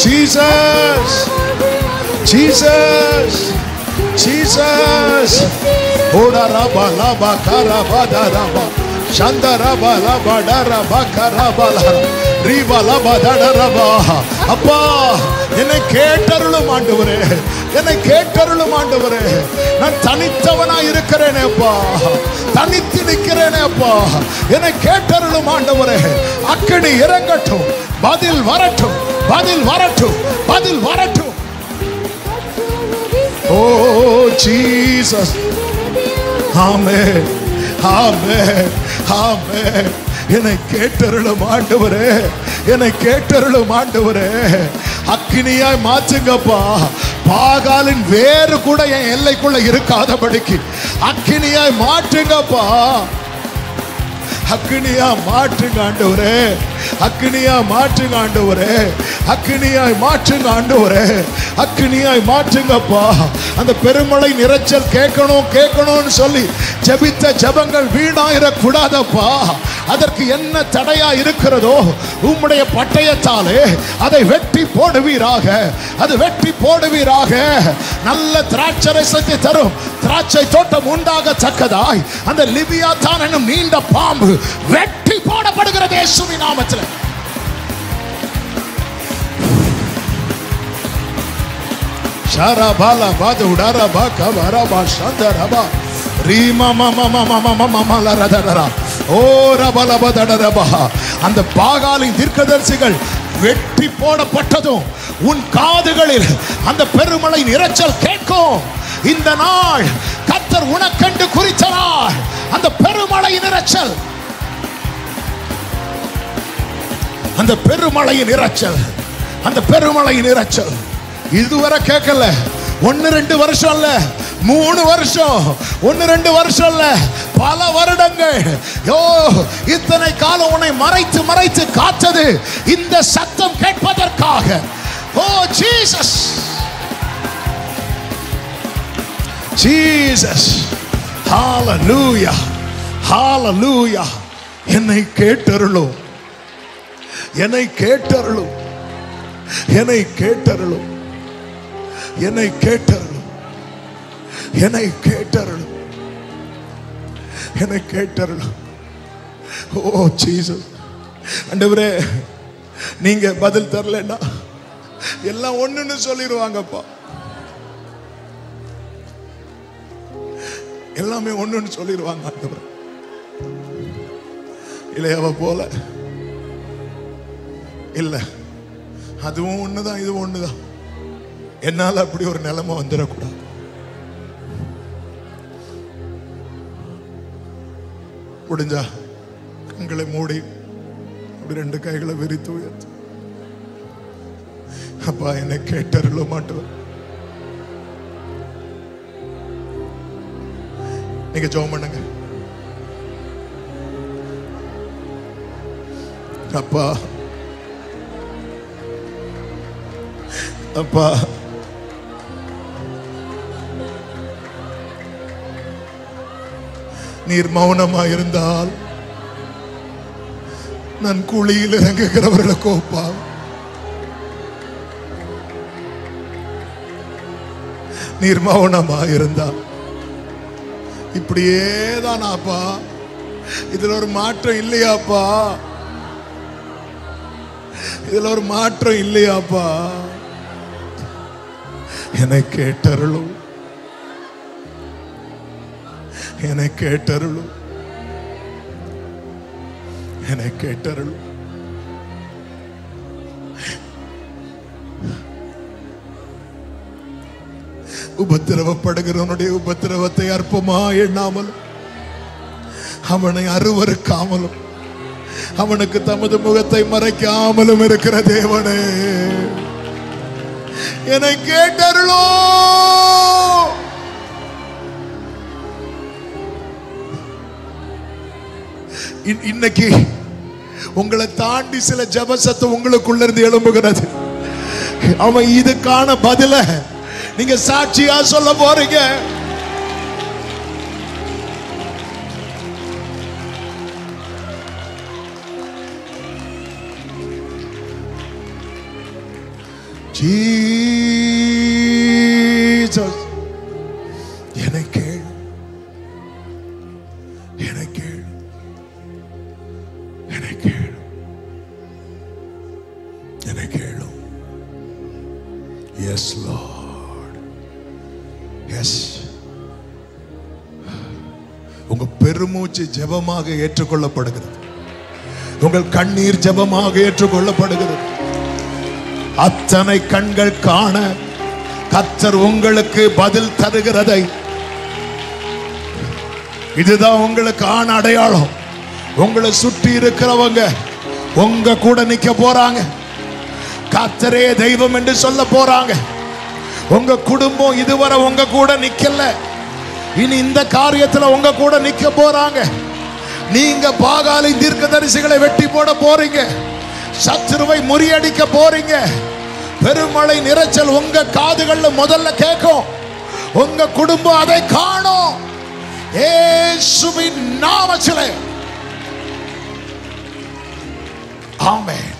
ஜீசஸ் ஜீசஸ் ஜீசஸ் ஓடரபா லாபா கரபா தாரபா சந்தரபா லாபா டரபா கரபா ரீபா லாபா தடரபா. அப்பா, என்னை கேட்டருளும் ஆண்டவரே, என்னை கேட்டருளும் ஆண்டவரே. நான் தனித்தவனா இருக்கிறேனே அப்பா, தனித்து நிற்கிறேனே அப்பா. என்னை கேட்டருளும் ஆண்டவரே. அக்கினி இறங்கட்டும், பதில் வரட்டும், பதில் வரட்டும், பதில் வரட்டும். ஓ ஜீசஸ், ஆமென் ஆமென் ஆமென். என்னை கேட்டருளும் ஆண்டவரே, என்னை கேட்டருளும் ஆண்டவரே. அக்கினியாய் மாற்றுங்கப்பா. பாகாலின் வேறு கூட என் எல்லைக்குள்ள இருக்காதபடிக்கு அக்கினியாய் மாற்றுங்கப்பா. அக்கினியா மாற்றுங்க ஆண்டவரே, அக்கினியா மாற்றுங்க ஆண்டவரே, அக்கினியாய் மாற்றுங்க ஆண்டவரே, அக்கினியாய் மாற்றுங்கப்பா. அந்த பெருமழை நிறைச்சல் கேட்கணும் கேட்கணும்னு சொல்லி ஜெபித்த ஜெபங்கள் வீணாயிரக் கூடாதப்பா. அதற்கு என்ன தடையா இருக்கிறதோ உம்முடைய பட்டயத்தாலே அதை வெட்டி போடுவீராக, அது வெட்டி போடுவீராக. நல்ல திராட்சரசத்தை தரும் திராட்சை தோட்டம் உண்டாகத்தக்கதாய் அந்த லிபியாத்தான் என்னும் நீண்ட பாம்பு வெட்டி போடப்படுகிறது இயேசுவின் நாமத்தில். ஷரபாலா பாதுடரா பாகவரபா சந்தரபா ரீமா மம மம மம மமலரதரா ஓ ரபலபதடரபா. அந்த பாகாலின் தீர்க்கதரிசிகள் வெட்டி போடப்பட்டதும் உன் காதுகளில் அந்த பெருமழை இரைச்சல் கேட்கும். இந்த நாள் கர்த்தர் உனக்கென்று குறித்த நாள். அந்த பெருமழையின் இரைச்சல், அந்த பெருமழையின் இரைச்சல், அந்த பெருமழையின் இரைச்சல் இதுவரை கேட்கல. 1-2 வருஷம் இல்ல, 3 வருஷம், 1-2 வருஷம் இல்ல, பல வருடங்கள். யோ, இத்தனை காலம் உன்னை மறைத்து மறைத்து காத்தது இந்த சத்தம் கேட்பதற்காக. ஓ ஜீசஸ் ஜீசஸ், ஹalleluya ஹalleluya. என்னை கேட்டருளும், என்னை கேட்டருளும், என்னை கேட்டருளும், என்னை கேட்டருளும், என்னை கேட்டருளும், என்னை கேட்டருளும். ஓ ஜீசஸ். ஆண்டவரே, நீங்க பதில் தரலன்னா எல்லாம் ஒண்ணுன்னு சொல்லிடுவாங்கப்பா. எல்லாமே ஒண்ணுன்னு சொல்லிடுவாங்க ஆண்டவரே. இளையவ போல இல்ல, அதுவும் ஒண்ணுதான் இதுவும் ஒண்ணுதான். என்னால அப்படி ஒரு நிலைமை வந்துடக்கூடாது. முடிஞ்சா கண்களை மூடி அப்படி 2 கைகளை விரித்து உயர்த்து. அப்பா, என்னை கேட்டருள மாட்டோம். நீங்க ஜெபம் பண்ணுங்க. அப்பா அப்பா, நீர் மௌனமா இருந்தால் நான் குழியில் இறங்குகிறவர்களுக்கு ஒப்பா. நீர் மௌனமா இருந்தால் இப்படியே தானாப்பா. இதுல ஒரு மாற்றம் இல்லையாப்பா, இதுல ஒரு மாற்றம் இல்லையாப்பா. என்னை கேட்டருளும், என்னை கேட்டருளும், என்னை கேட்டருளும். உபத்திரவப்படுகிறவனுடைய உபத்திரவத்தை அற்பமா எண்ணாமலும் அவனை அருவருக்காமலும் அவனுக்கு தமது முகத்தை மறைக்காமலும் இருக்கிற தேவனே, என்னை கேட்டருளோ. இன்னைக்கு உங்களை தாண்டி சில ஜெப சத்தம் உங்களுக்குள்ள இருந்து எழும்புகிறது. அவன் இதுக்கான பதில நீங்க சாட்சியா சொல்ல போறீங்க. ஜீசஸ் என்னை கேள், என்னை கேள், என்னை கேள், என்னை கேளும். Yes lord, yes. உங்க பெருமூச்சு ஜெபமாக ஏற்றுக்கொள்ளப்படுகிறது. உங்கள் கண்ணீர் ஜெபமாக ஏற்றுக்கொள்ளப்படுகிறது. அத்தனை கண்கள் காண கர்த்தர் உங்களுக்கு பதில் தருகிறதை, இதுதான் உங்களுக்கான அடையாளம். உங்களை சுற்றி இருக்கிறவங்க உங்க கூட நிக்க போறாங்க. கர்த்தரே தெய்வம் என்று சொல்ல போறாங்க. உங்க குடும்பம் இதுவரை உங்க கூட நிக்கல, இனி இந்த காரியத்துல உங்க கூட நிக்க போறாங்க. நீங்க பாகாலி தீர்க்கதரிசிகளை வெட்டி போட போறீங்க. சத்துருவை முறியடிக்க போறீங்க. பெருமழை நிறைச்சல் உங்க காதுகள்ல முதல்ல கேட்கும். உங்க குடும்பம் அதை காணும். இயேசுவின் நாமத்திலே ஆமென்,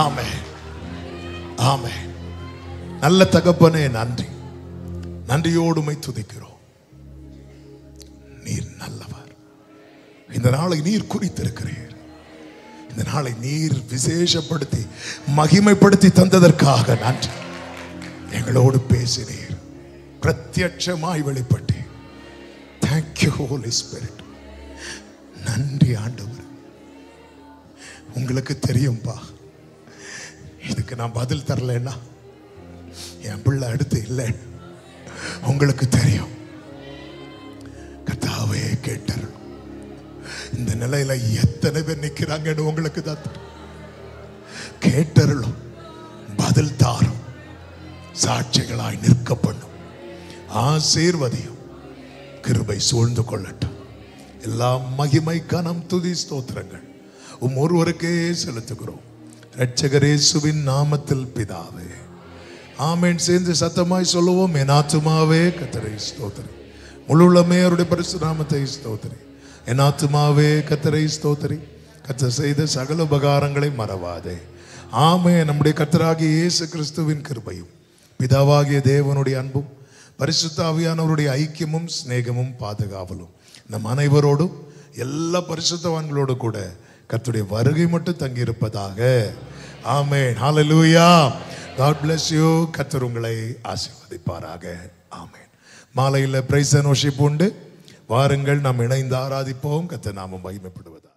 ஆமென், ஆமென். நல்ல தகப்பனே நன்றி. நன்றியோடு உம்மை துதிக்கிறோம். நீர் நல்லவர். இந்த நாளை நீர் குறித்திருக்கிறீர். இந்த நாளை நீர் விசேஷப்படுத்தி மகிமைப்படுத்தி தந்ததற்காக நன்றி. எங்களோடு பேசினீர், பிரத்யட்சமாய் வெளிப்பட்டீர். Thank you Holy Spirit. நன்றி ஆண்டவர். உங்களுக்கு தெரியும்பா, இதுக்கு நான் பதில் தரலன்னா என் பிள்ளை அடுத்து இல்லை. உங்களுக்கு தெரியும். கர்த்தாவே கேட்டார். இந்த நிலையில எத்தனை பேர் நிக்கிறாங்கன்னு உங்களுக்கு தான் கேட்டருளும். பதில் தாரும். சாட்சிகளாய் நிற்க பண்ணும். ஆசீர்வதியும். கிருபை சூழ்ந்து கொள்ளட்டும். எல்லா மகிமை கனம் துதி ஸ்தோத்திரங்கள் ஒருவருக்கே செலுத்துகிறோம். இரட்சகர் இயேசுவின் நாமத்தில் பிதாவே, ஆமென். சேர்ந்து சத்தமாய் சொல்லுவோம். என் ஆத்துமாவே கர்த்தரை ஸ்தோத்திரி, முழு உள்ளமே அவருடைய பரிசுத்த நாமத்தை ஸ்தோத்திரி. என் ஆத்துமாவே கர்த்தரை ஸ்தோத்திரி, கர்த்தர் செய்த சகல உபகாரங்களை மறவாதே. ஆமென். நம்முடைய கர்த்தராகிய இயேசு கிறிஸ்துவின் கிருபையும் பிதாவாகிய தேவனுடைய அன்பும் பரிசுத்த ஆவியானவருடைய ஐக்கியமும் சிநேகமும் பாதுகாவலும் நம் அனைவரோடும் எல்லா பரிசுத்தவான்களோடு கூட கர்த்தருடைய வருகை மட்டும் தங்கி இருப்பதாக. ஆமென். ஹல்லேலூயா. God bless you. கர்த்தர் உங்களை ஆசீர்வதிப்பாராக. ஆமென். மாலையில் பிரைஸ் அண்ட் வொர்ஷிப் உண்டு. வாருங்கள், நாம் இணைந்து ஆராதிப்போம். கர்த்தர் நாமம் மகிமைப்படுவது.